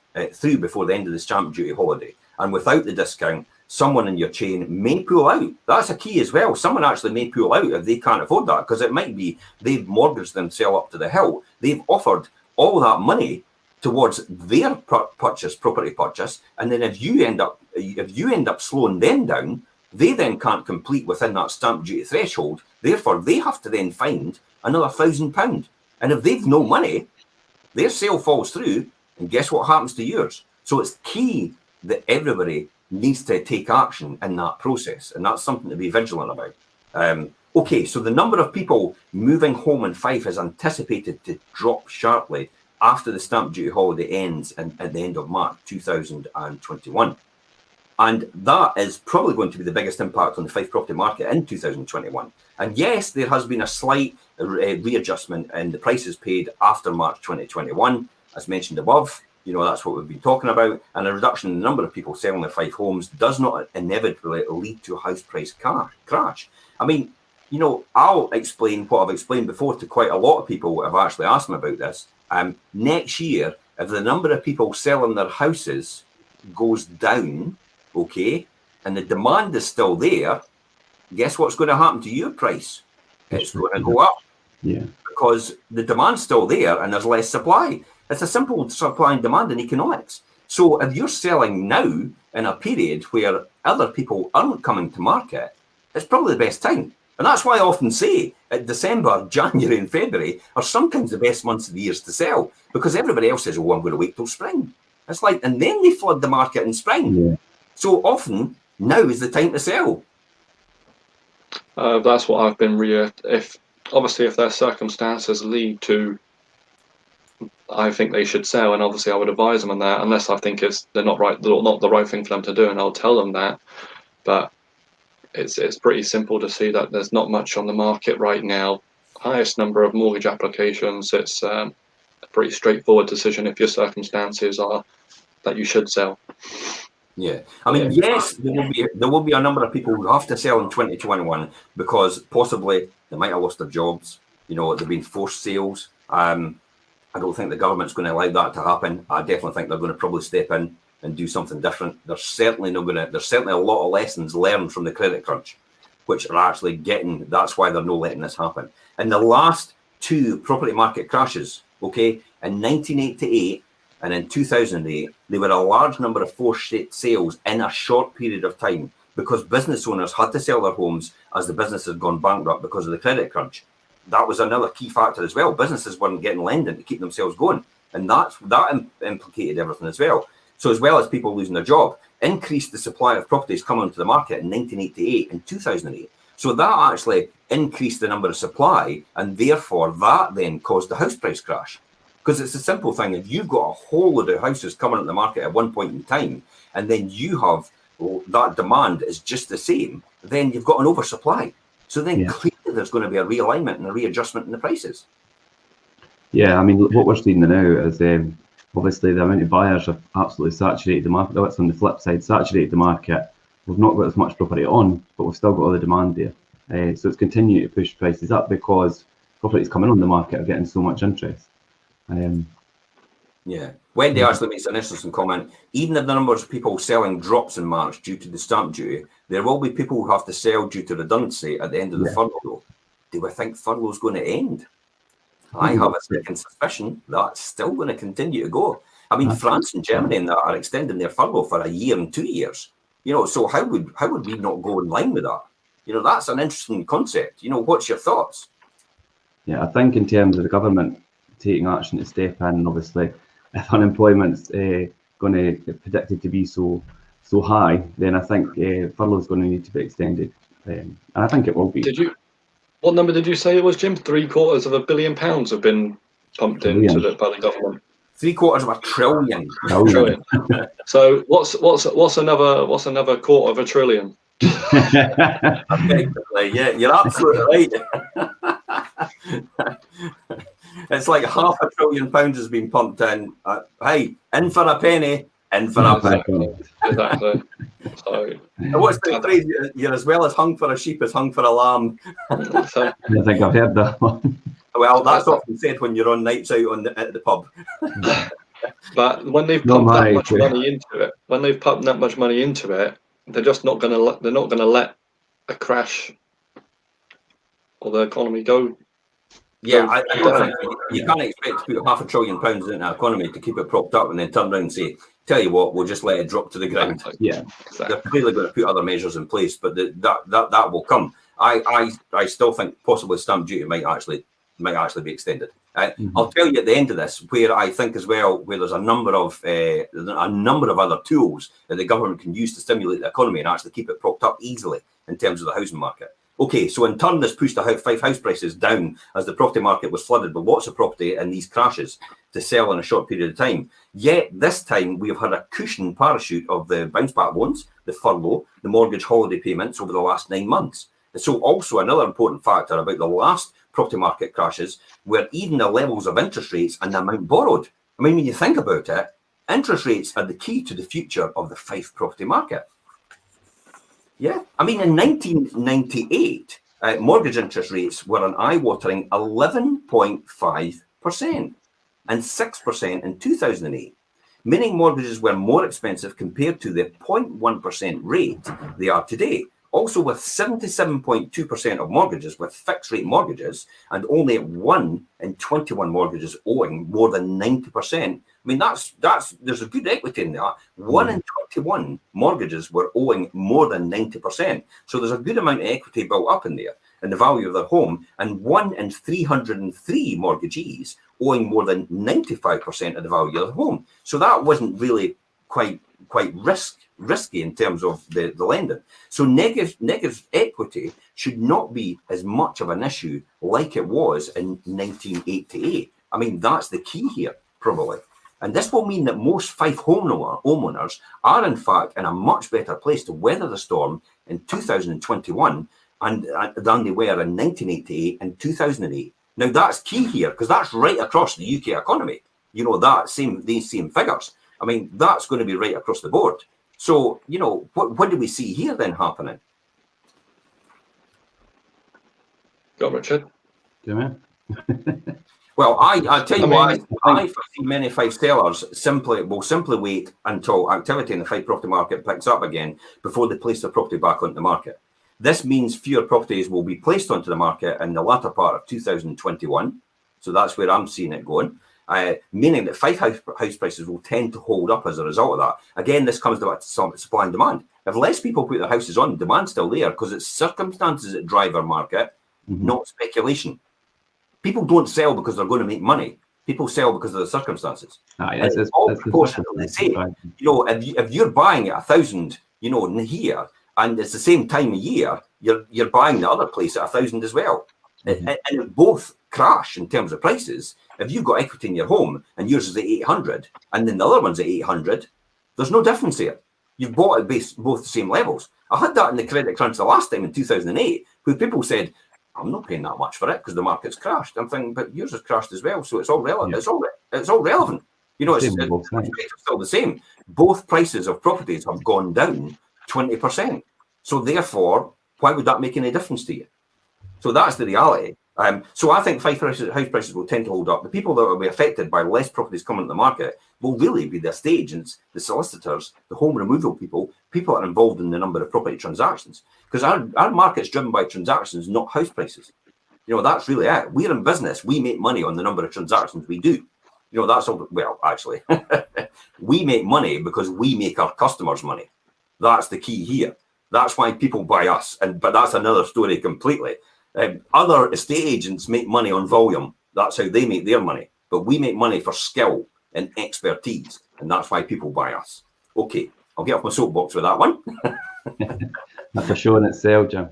before the end of the stamp duty holiday. And without the discount, someone in your chain may pull out. That's a key as well. Someone actually may pull out if they can't afford that, because it might be they've mortgaged themselves up to the hill. They've offered all that money towards their property purchase, and then if you end up slowing them down, they then can't complete within that stamp duty threshold. Therefore, they have to then find another £1,000. And if they've no money, their sale falls through, and guess what happens to yours? So it's key that everybody needs to take action in that process, and that's something to be vigilant about. Okay, so the number of people moving home in Fife is anticipated to drop sharply after the stamp duty holiday ends at the end of March 2021. And that is probably going to be the biggest impact on the Fife property market in 2021. And yes, there has been a slight readjustment in the prices paid after March 2021, as mentioned above. You know, that's what we've been talking about. And a reduction in the number of people selling their Fife homes does not inevitably lead to a house price crash. I mean, you know, I'll explain what I've explained before to quite a lot of people who have actually asked me about this. Next year, if the number of people selling their houses goes down, okay, and the demand is still there, guess what's going to happen to your price? It's going to go up. Yeah. Because the demand's still there and there's less supply. It's a simple supply and demand in economics. So if you're selling now in a period where other people aren't coming to market, it's probably the best time. And that's why I often say at December, January and February are sometimes the best months of the years to sell, because everybody else says, oh, I'm going to wait till spring. It's like, and then they flood the market in spring. Yeah. So often now is the time to sell. That's what I've been if their circumstances lead to, I think they should sell, and obviously I would advise them on that, unless I think they're not the right thing for them to do, and I'll tell them that. But it's pretty simple to see that there's not much on the market right now. Highest number of mortgage applications. It's a pretty straightforward decision if your circumstances are that you should sell. Yeah, I mean, yes, there will be a number of people who have to sell in 2021 because possibly they might have lost their jobs. You know, they've been forced sales. I don't think the government's going to allow that to happen. I definitely think they're going to probably step in and do something different. There's certainly a lot of lessons learned from the credit crunch, which are actually that's why they're not letting this happen. In the last two property market crashes, okay, in 1988 and in 2008, there were a large number of forced sales in a short period of time because business owners had to sell their homes as the business had gone bankrupt because of the credit crunch. That was another key factor as well. Businesses weren't getting lending to keep themselves going. And that implicated everything as well. So as well as people losing their job, increased the supply of properties coming onto the market in 1988 and 2008. So that actually increased the number of supply, and therefore that then caused the house price crash. Because it's a simple thing. If you've got a whole load of houses coming on the market at one point in time, and then you have that demand is just the same, then you've got an oversupply. So then clearly there's going to be a realignment and a readjustment in the prices. Yeah, I mean, what we're seeing now is obviously the amount of buyers have absolutely saturated the market. That's on the flip side, saturated the market. We've not got as much property on, but we've still got all the demand there. So it's continuing to push prices up because properties coming on the market are getting so much interest. Yeah. Wendy actually makes an interesting comment. Even if the numbers of people selling drops in March due to the stamp duty, there will be people who have to sell due to redundancy at the end of the furlough. Do we think furlough is going to end? I have a second suspicion that's still going to continue to go. I mean, France and Germany and that are extending their furlough for a year and 2 years. You know, so how would we not go in line with that? You know, that's an interesting concept. You know, what's your thoughts? Yeah, I think in terms of the government taking action to step in, obviously, if unemployment's going to predicted to be so high, then I think furlough is going to need to be extended, and I think it will be. What number did you say it was, Jim? £750 million have been pumped into by the government. £750 billion. So what's another $250 billion? Effectively, yeah, you're absolutely right. It's like £500 billion has been pumped in. Hey, in for a penny, in for a penny. Exactly. So What's the phrase? You're as well as hung for a sheep as hung for a lamb. So, I think I've heard that one. Well, that's often said when you're on nights out at the pub. but when they've Not pumped that my much issue. money into it, they're just not going to. They're not going to let a crash or the economy go. Yeah, I don't think you can't expect to put £500 billion into an economy to keep it propped up and then turn around and say, tell you what, we'll just let it drop to the ground. Yeah, They're clearly going to put other measures in place, but that will come. I still think possibly stamp duty might actually be extended. I'll tell you at the end of this where I think as well, where there's a number of other tools that the government can use to stimulate the economy and actually keep it propped up easily in terms of the housing market. Okay, so in turn, this pushed the Fife house prices down as the property market was flooded with lots of property in these crashes to sell in a short period of time. Yet this time we have had a cushion parachute of the bounce back loans, the furlough, the mortgage holiday payments over the last 9 months. And so also another important factor about the last property market crashes were even the levels of interest rates and the amount borrowed. I mean, when you think about it, interest rates are the key to the future of the Fife property market. Yeah, I mean, in 1998, mortgage interest rates were an eye-watering 11.5% and 6% in 2008, meaning mortgages were more expensive compared to the 0.1% rate they are today. Also, with 77.2% of mortgages with fixed-rate mortgages and only 1 in 21 mortgages owing more than 90%. I mean, there's a good equity in that. 1 in 21 mortgages were owing more than 90%. So there's a good amount of equity built up in there in the value of their home, and 1 in 303 mortgagees owing more than 95% of the value of their home. So that wasn't really quite risky in terms of the lending. So negative equity should not be as much of an issue like it was in 1988. I mean, that's the key here, probably. And this will mean that most Fife homeowners are, in fact, in a much better place to weather the storm in 2021 than they were in 1988 and 2008. Now, that's key here, because that's right across the UK economy. You know, these same figures. I mean, that's going to be right across the board. So, you know, what do we see here then happening? Go on, Richard. do we? Well, I tell you what, I foresee many Fife sellers will simply wait until activity in the Fife property market picks up again before they place their property back onto the market. This means fewer properties will be placed onto the market in the latter part of 2021. So that's where I'm seeing it going. Meaning that Fife house prices will tend to hold up as a result of that. Again, this comes to supply and demand. If less people put their houses on, demand's still there because it's circumstances that drive our market, not speculation. People don't sell because they're going to make money. People sell because of the circumstances. It's all proportionally the same. Right. You know, if you're buying at 1,000, you know, in here, and it's the same time of year, you're buying the other place at 1,000 as well. And if both crash in terms of prices, if you've got equity in your home and yours is at 800 and then the other one's at 800, there's no difference here. You've bought at both the same levels. I had that in the credit crunch the last time in 2008, where people said, I'm not paying that much for it because the market's crashed. I'm thinking, but yours has crashed as well, so it's all relevant. Yeah. It's all relevant. You know, it's still the same. Both prices of properties have gone down 20%. So therefore, why would that make any difference to you? So that's the reality. So I think Fife house prices will tend to hold up. The people that will be affected by less properties coming to the market will really be the estate agents, the solicitors, the home removal people that are involved in the number of property transactions. Because our market's driven by transactions, not house prices. You know, that's really it. We're in business. We make money on the number of transactions we do. You know, that's all. Well, actually, we make money because we make our customers money. That's the key here. That's why people buy us. But that's another story completely. Other estate agents make money on volume. That's how they make their money. But we make money for skill and expertise. And that's why people buy us. Okay, I'll get off my soapbox with that one. That's a show in itself, Jim.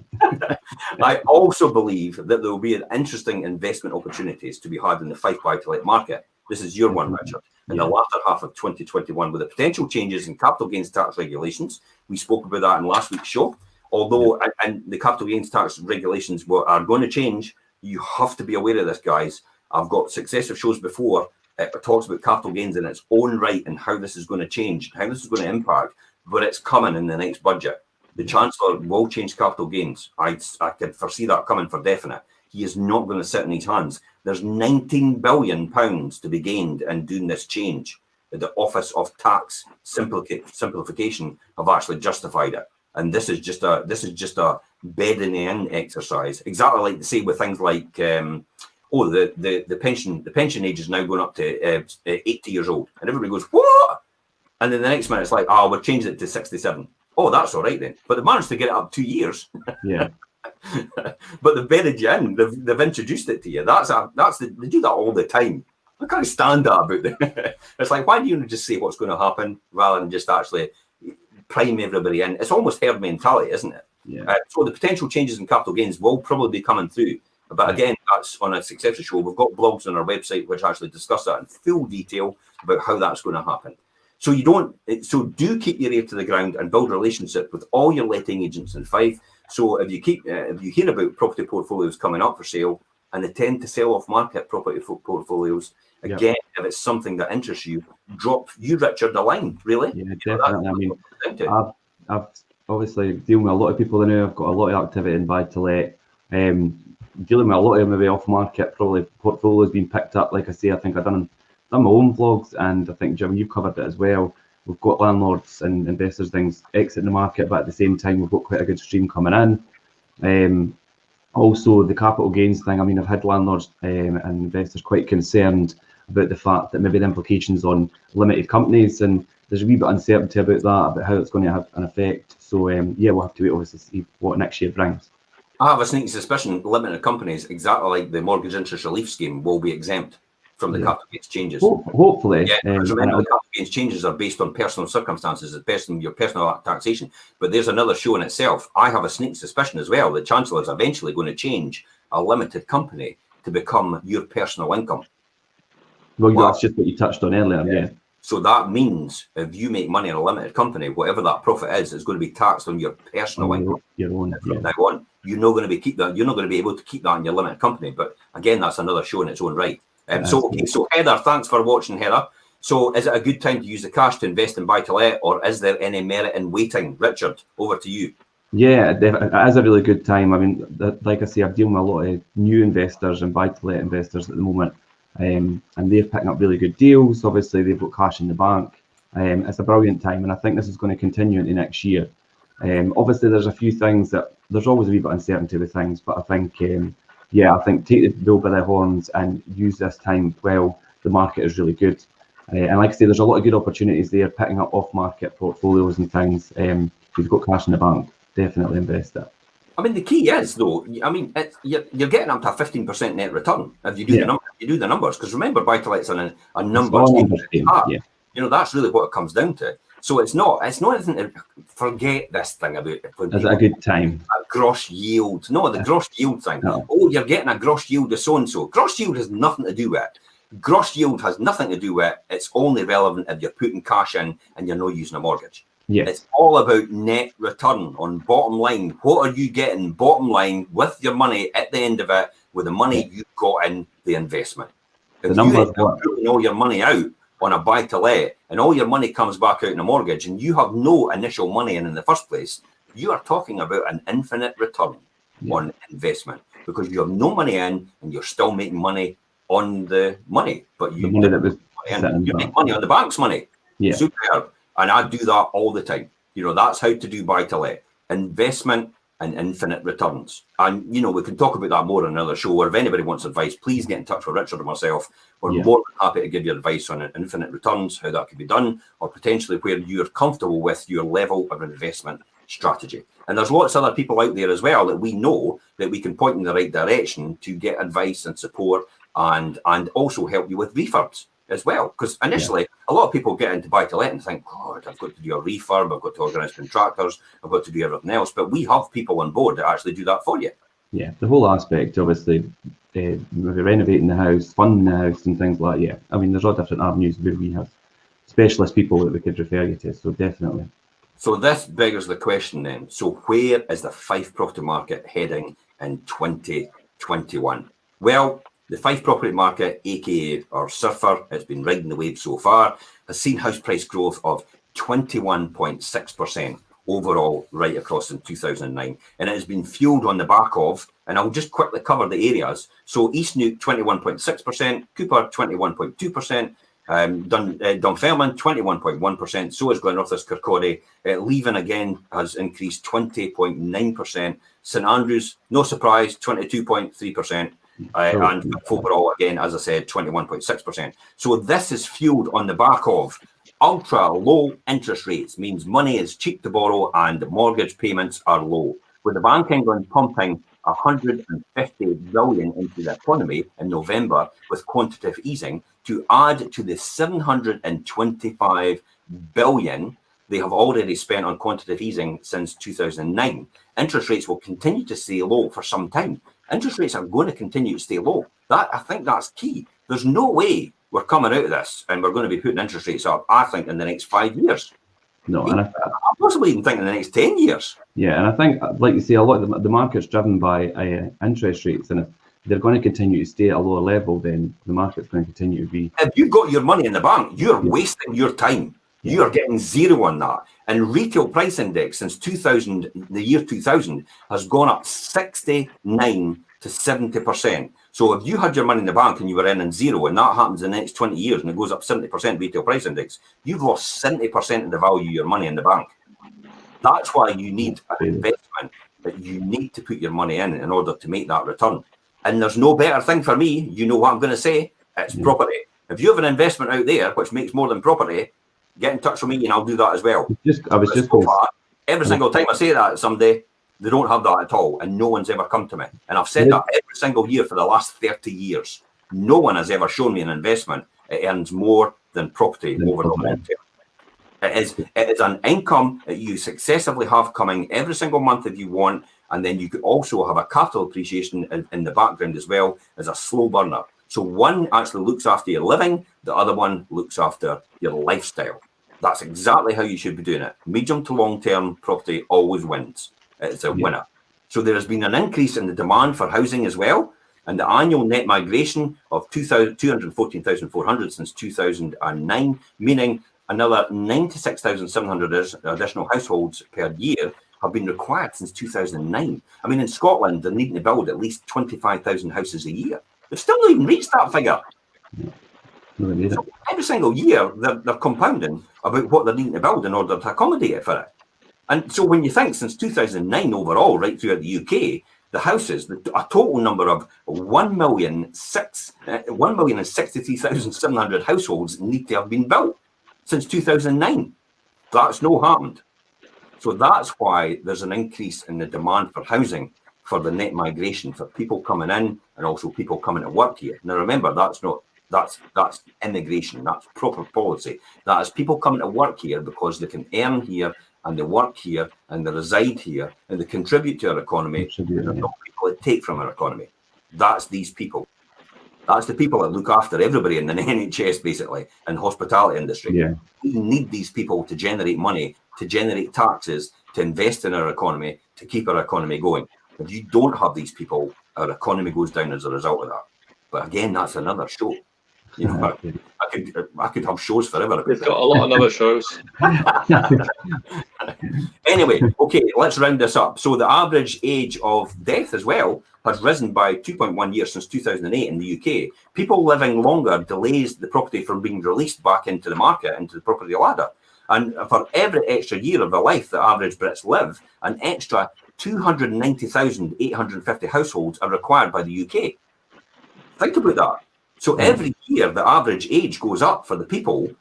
I also believe that there will be interesting investment opportunities to be had in the Fife buy-to-let market. This is your one, Richard. In the latter half of 2021, with the potential changes in capital gains tax regulations. We spoke about that in last week's show. Although, and the capital gains tax regulations are going to change, you have to be aware of this, guys. I've got successive shows before it talks about capital gains in its own right and how this is going to change, how this is going to impact, but it's coming in the next budget. The Chancellor will change capital gains. I could foresee that coming for definite. He is not going to sit in his hands. There's £19 billion to be gained in doing this change. The Office of Tax Simplification have actually justified it, and this is just a bedding in exercise. Exactly like they say with things like the pension age is now going up to 80 years old, and everybody goes, what? And then the next minute it's like, we're changing it to 67. Oh, that's all right then. But they managed to get it up 2 years. Yeah. But they've bedded you in. They've introduced it to you. They do that all the time. I can't stand that about them. It's like, why do you just say what's going to happen rather than just actually prime everybody in? It's almost herd mentality, isn't it? Yeah. So the potential changes in capital gains will probably be coming through. But again, that's on a successor show. We've got blogs on our website which actually discuss that in full detail about how that's going to happen. So do keep your ear to the ground and build a relationship with all your letting agents in Fife. So if you hear about property portfolios coming up for sale, and they tend to sell off market property portfolios, again, if it's something that interests you, drop you, Richard, a line, really. Yeah, definitely. I've obviously dealing with a lot of people now. I've got a lot of activity in buy to let. Dealing with a lot of maybe off market probably portfolios being picked up. Like I say, I think I've done my own vlogs, and I think Jim, you've covered it as well. We've got landlords and investors things exiting the market, but at the same time we've got quite a good stream coming in. Also, the capital gains thing, I mean, I've had landlords and investors quite concerned about the fact that maybe the implications on limited companies, and there's a wee bit of uncertainty about that, about how it's going to have an effect. So, yeah, we'll have to wait, obviously, to see what next year brings. I have a sneaky suspicion limited companies, exactly like the mortgage interest relief scheme, will be exempt from the capital gains changes. Hopefully. Yeah, remember, the capital gains changes are based on personal circumstances, your personal taxation. But there's another show in itself. I have a sneaky suspicion as well that Chancellor is eventually going to change a limited company to become your personal income. Well, that's just what you touched on earlier, yeah. So that means if you make money in a limited company, whatever that profit is going to be taxed on your personal income. Your own, from now on. You're not going to be able to keep that in your limited company. But again, that's another show in its own right. So Heather, thanks for watching, Heather. So is it a good time to use the cash to invest in buy-to-let, or is there any merit in waiting? Richard, over to you. Yeah, it is a really good time. I mean, like I say, I'm dealing with a lot of new investors and buy-to-let investors at the moment, and they're picking up really good deals. Obviously, they've got cash in the bank. It's a brilliant time, and I think this is going to continue into next year. Obviously, there's a few things that there's always a wee bit of uncertainty with things, but I think, I think take the bull by the horns and use this time well. The market is really good. And like I say, there's a lot of good opportunities there, picking up off-market portfolios and things. If you've got cash in the bank, definitely invest it. I mean, the key is, though, you're getting up to a 15% net return if you do the numbers. Because remember, buy-to-let's a numbers game. That's really what it comes down to. So it's not anything to forget this thing about it. Is it a good time? A gross yield. No, the gross yield thing. No. Oh, you're getting a gross yield of so-and-so. Gross yield has nothing to do with it. Gross yield has nothing to do with it. It's only relevant if you're putting cash in and you're not using a mortgage. Yes. It's all about net return on bottom line. What are you getting bottom line with your money at the end of it with the money you got in the investment? If you end up putting all your money out on a buy-to-let and all your money comes back out in a mortgage and you have no initial money in the first place, you are talking about an infinite return on investment because you have no money in and you're still making money on the money, but you make money on the bank's money. Yeah. Superb. And I do that all the time. That's how to do buy-to-let. Investment and infinite returns. And, we can talk about that more on another show, or if anybody wants advice, please get in touch with Richard or myself. We're more than happy to give you advice on infinite returns, how that could be done, or potentially where you're comfortable with your level of investment strategy. And there's lots of other people out there as well that we know that we can point in the right direction to get advice and support and also help you with refurbs as well. Because initially, a lot of people get into buy-to-let and think, God, I've got to do a refurb, I've got to organise contractors, I've got to do everything else. But we have people on board that actually do that for you. Yeah, the whole aspect, obviously, maybe renovating the house, funding the house and things like that. Yeah, I mean, there's all different avenues where we have specialist people that we could refer you to, so definitely. So this beggars the question then. So where is the Fife property market heading in 2021? Well, the Fife property market, aka our surfer, has been riding the wave so far, has seen house price growth of 21.6% overall right across in 2009. And it has been fueled on the back of, and I'll just quickly cover the areas. So East Nuke, 21.6%, Cooper, 21.2%, Dunfermline, 21.1%, so is Glenrothes Kirkcaldy. Leven again has increased 20.9%. St Andrews, no surprise, 22.3%. And overall, again, as I said, 21.6%. So this is fueled on the back of ultra low interest rates, means money is cheap to borrow and mortgage payments are low. With the Bank of England pumping 150 billion into the economy in November with quantitative easing to add to the 725 billion they have already spent on quantitative easing since 2009. Interest rates will continue to stay low for some time. Interest rates are going to continue to stay low. I think that's key. There's no way we're coming out of this and we're going to be putting interest rates up, I think, in the next 5 years. No, and I possibly even think in the next 10 years. Yeah, and I think, like you say, a lot of the market's driven by interest rates, and if they're going to continue to stay at a lower level, then the market's going to continue to be. If you've got your money in the bank, you're wasting your time. Yeah. You're getting zero on that. And retail price index since 2000, the year 2000, has gone up 69 to 70%. So if you had your money in the bank and you were earning zero, and that happens in the next 20 years and it goes up 70% retail price index, you've lost 70% of the value of your money in the bank. That's why you need an investment that you need to put your money in order to make that return. And there's no better thing for me, you know what I'm going to say, it's property. If you have an investment out there which makes more than property, get in touch with me and I'll do that as well. Every single time I say that someday, they don't have that at all, and no one's ever come to me. And I've said that every single year for the last 30 years. No one has ever shown me an investment. It earns more than property over the long term. It is an income that you successively have coming every single month if you want, and then you could also have a capital appreciation in the background as well as a slow burner. So one actually looks after your living, the other one looks after your lifestyle. That's exactly how you should be doing it. Medium to long term property always wins. It's a winner. So there has been an increase in the demand for housing as well, and the annual net migration of 214,400 since 2009, meaning another 96,700 additional households per year have been required since 2009. I mean, in Scotland, they're needing to build at least 25,000 houses a year. They've still not even reached that figure. So every single year, they're compounding about what they're needing to build in order to accommodate for it. And so when you think since 2009 overall, right throughout the UK, the houses, a total number of 1,063,700 households need to have been built since 2009. That's no happened. So that's why there's an increase in the demand for housing, for the net migration, for people coming in and also people coming to work here. Now remember, that's immigration, that's proper policy. That is people coming to work here because they can earn here and they work here and they reside here and they contribute to our economy. There's no people that take from our economy. That's these people. That's the people that look after everybody in the NHS, basically, and hospitality industry. Yeah. We need these people to generate money, to generate taxes, to invest in our economy, to keep our economy going. If you don't have these people, our economy goes down as a result of that. But again, that's another show. You know, I could have shows forever. We've got a lot of other shows. Anyway, okay, let's round this up. So the average age of death as well has risen by 2.1 years since 2008 in the UK. People living longer delays the property from being released back into the market, into the property ladder. And for every extra year of their life that average Brits live, an extra 290,850 households are required by the UK. Think about that. So every year the average age goes up for the people.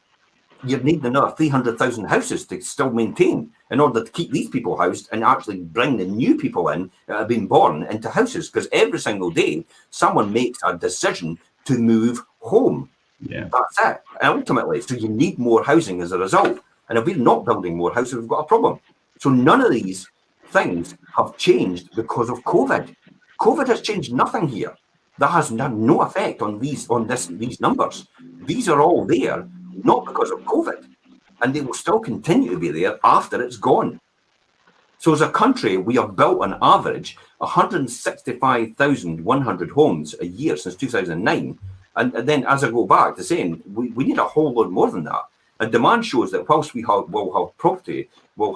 You need another 300,000 houses to still maintain in order to keep these people housed and actually bring the new people in that have been born into houses. Because every single day someone makes a decision to move home. Yeah, that's it. And ultimately, so you need more housing as a result. And if we're not building more houses, we've got a problem. So none of these things have changed because of COVID. COVID has changed nothing here. That has had no effect on these numbers. These are all there, not because of COVID, and they will still continue to be there after it's gone. So as a country, we have built on average 165,100 homes a year since 2009. And then as I go back to saying, we need a whole lot more than that. And demand shows that whilst will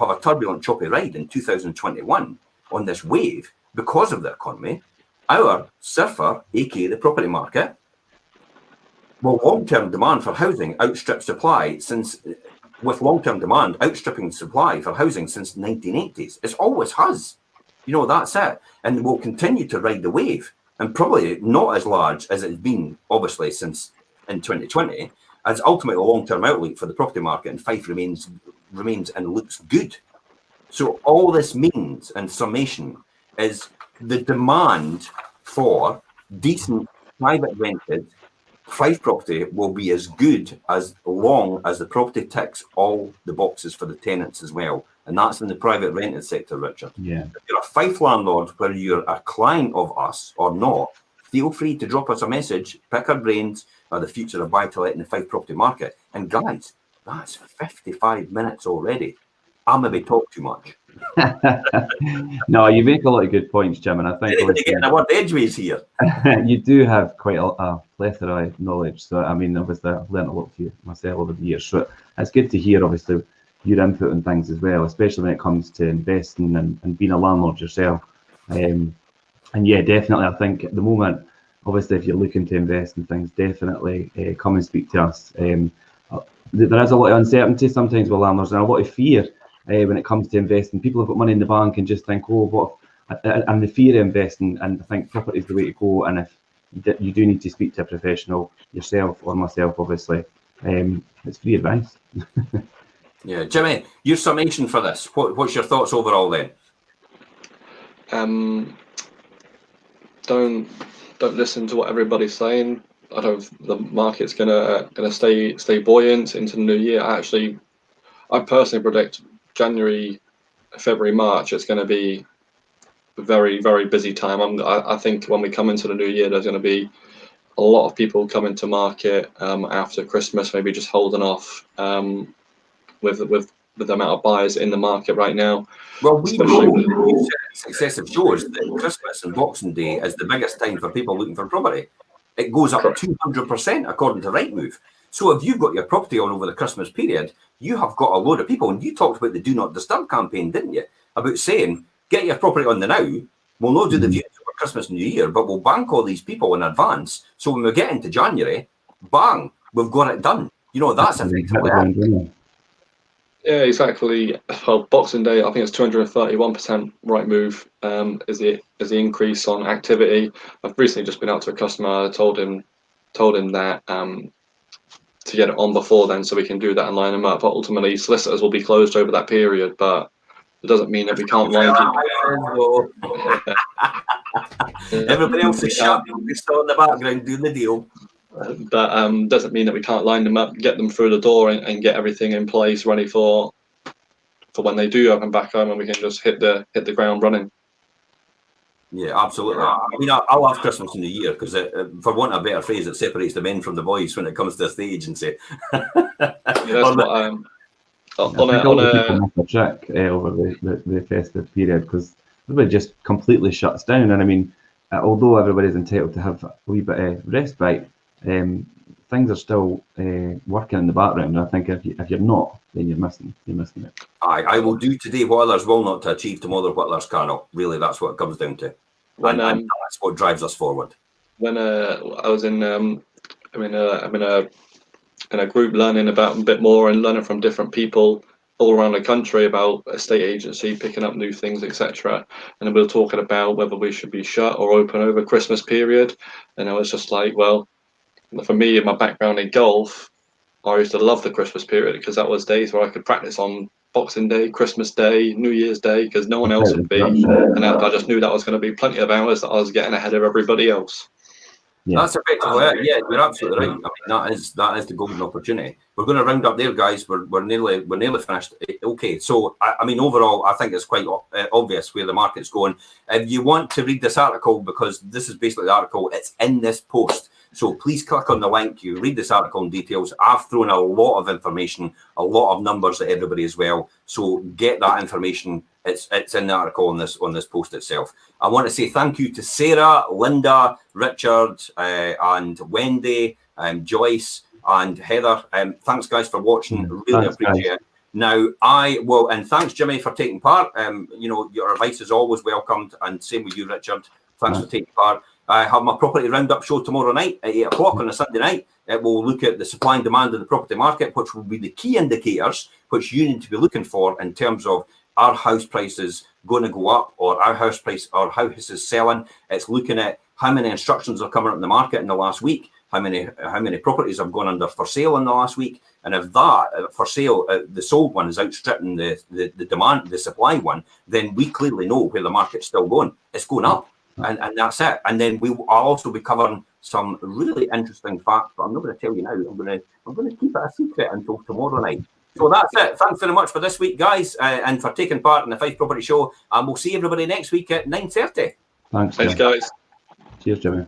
have a turbulent, choppy ride in 2021 on this wave because of the economy, our surfer, aka the property market, well, long-term demand for housing outstripped supply with long-term demand outstripping supply for housing since the 1980s. It always has. That's it. And will continue to ride the wave, and probably not as large as it's been, obviously, since in 2020, as ultimately a long-term outlook for the property market in Fife remains and looks good. So all this means, in summation, is the demand for decent private rented Fife property will be as good as long as the property ticks all the boxes for the tenants as well. And that's in the private rented sector, Richard. Yeah. If you're a Fife landlord, whether you're a client of us or not, feel free to drop us a message, pick our brains about the future of buy-to-let in the Fife property market. And guys, that's 55 minutes already. I maybe talk too much. No, you make a lot of good points, Jim, and I think Anybody getting a word edgeways here? you do have quite a plethora of knowledge. So, I mean, obviously, I've learned a lot from you myself over the years. So it's good to hear, obviously, your input on things as well, especially when it comes to investing and being a landlord yourself. And yeah, definitely, I think at the moment, obviously, if you're looking to invest in things, definitely come and speak to us. There is a lot of uncertainty sometimes with landlords and a lot of fear when it comes to investing. People have got money in the bank and just think, oh, what? And the fear of investing, and I think property is the way to go. And if you do need to speak to a professional, yourself or myself, obviously, it's free advice. Yeah, Jimmy, your summation for this. What's your thoughts overall then? Don't listen to what everybody's saying. I don't. The market's gonna stay buoyant into the new year. I personally predict January, February, March. It's going to be a very, very busy time. I think when we come into the new year, there's going to be a lot of people coming to market after Christmas, maybe just holding off with the amount of buyers in the market right now. Well, we know successive shows that Christmas and Boxing Day is the biggest time for people looking for property. It goes up 200% according to Rightmove. So if you've got your property on over the Christmas period, you have got a load of people. And you talked about the Do Not Disturb campaign, didn't you? About saying, get your property on the now. We'll not do the viewings for Christmas and New Year, but we'll bank all these people in advance. So when we get into January, bang, we've got it done. That's effectively it. Yeah, exactly. Well, Boxing Day, I think it's 231% Rightmove is the increase on activity. I've recently just been out to a customer. I told him that to get it on before then, so we can do that and line them up. But ultimately, solicitors will be closed over that period, but it doesn't mean that we can't line people. Everybody else is shut. We're still in the background doing the deal. But doesn't mean that we can't line them up, get them through the door, and get everything in place ready for when they do open back home, and we can just hit the ground running. Yeah, absolutely. I mean, I love Christmas and New Year because, for want of a better phrase, it separates the men from the boys when it comes to estate agency. Check over the festive period, because everybody just completely shuts down. And I mean, although everybody's entitled to have a wee bit of respite, things are still working in the background. I think if you're not, then you're missing it. I will do today what others will not to achieve tomorrow what others cannot. Really, that's what it comes down to. And that's what drives us forward. When I was in I'm in a group learning about a bit more and learning from different people all around the country about estate agency, picking up new things, etc. And we were talking about whether we should be shut or open over Christmas period. And I was just like, well, for me, in my background in golf, I used to love the Christmas period because that was days where I could practice on Boxing Day, Christmas Day, New Year's Day, because no one else would be. And I just knew that was going to be plenty of hours that I was getting ahead of everybody else. Yeah. That's effectively it. Yeah, you're absolutely right. I mean, that is the golden opportunity. We're going to round up there, guys. We're nearly finished. Okay, so I mean, overall, I think it's quite obvious where the market's going. If you want to read this article, because this is basically the article, it's in this post. So please click on the link. You read this article in details. I've thrown a lot of information, a lot of numbers at everybody as well. So get that information. It's in the article on this post itself. I want to say thank you to Sarah, Linda, Richard, and Wendy, Joyce, and Heather. Thanks, guys, for watching. Really Thanks, appreciate guys. it. Now, I will, and thanks, Jimmy, for taking part. You know, your advice is always welcomed, and same with you, Richard. Thanks for taking part. I have my property roundup show tomorrow night at 8 o'clock on a Sunday night. It will look at the supply and demand of the property market, which will be the key indicators which you need to be looking for in terms of our house prices going to go up, or our house price, or house is selling. It's looking at how many instructions are coming up in the market in the last week, how many properties have gone under for sale in the last week, and if that for sale, the sold one is outstripping the demand, the supply one, then we clearly know where the market's still going. It's going up. And that's it. And then I'll also be covering some really interesting facts, but I'm not going to tell you now. I'm going to keep it a secret until tomorrow night. So that's it. Thanks very much for this week, guys, and for taking part in the Fife Property Show. And we'll see everybody next week at 9:30. Thanks, Thanks, guys. Cheers, Jimmy.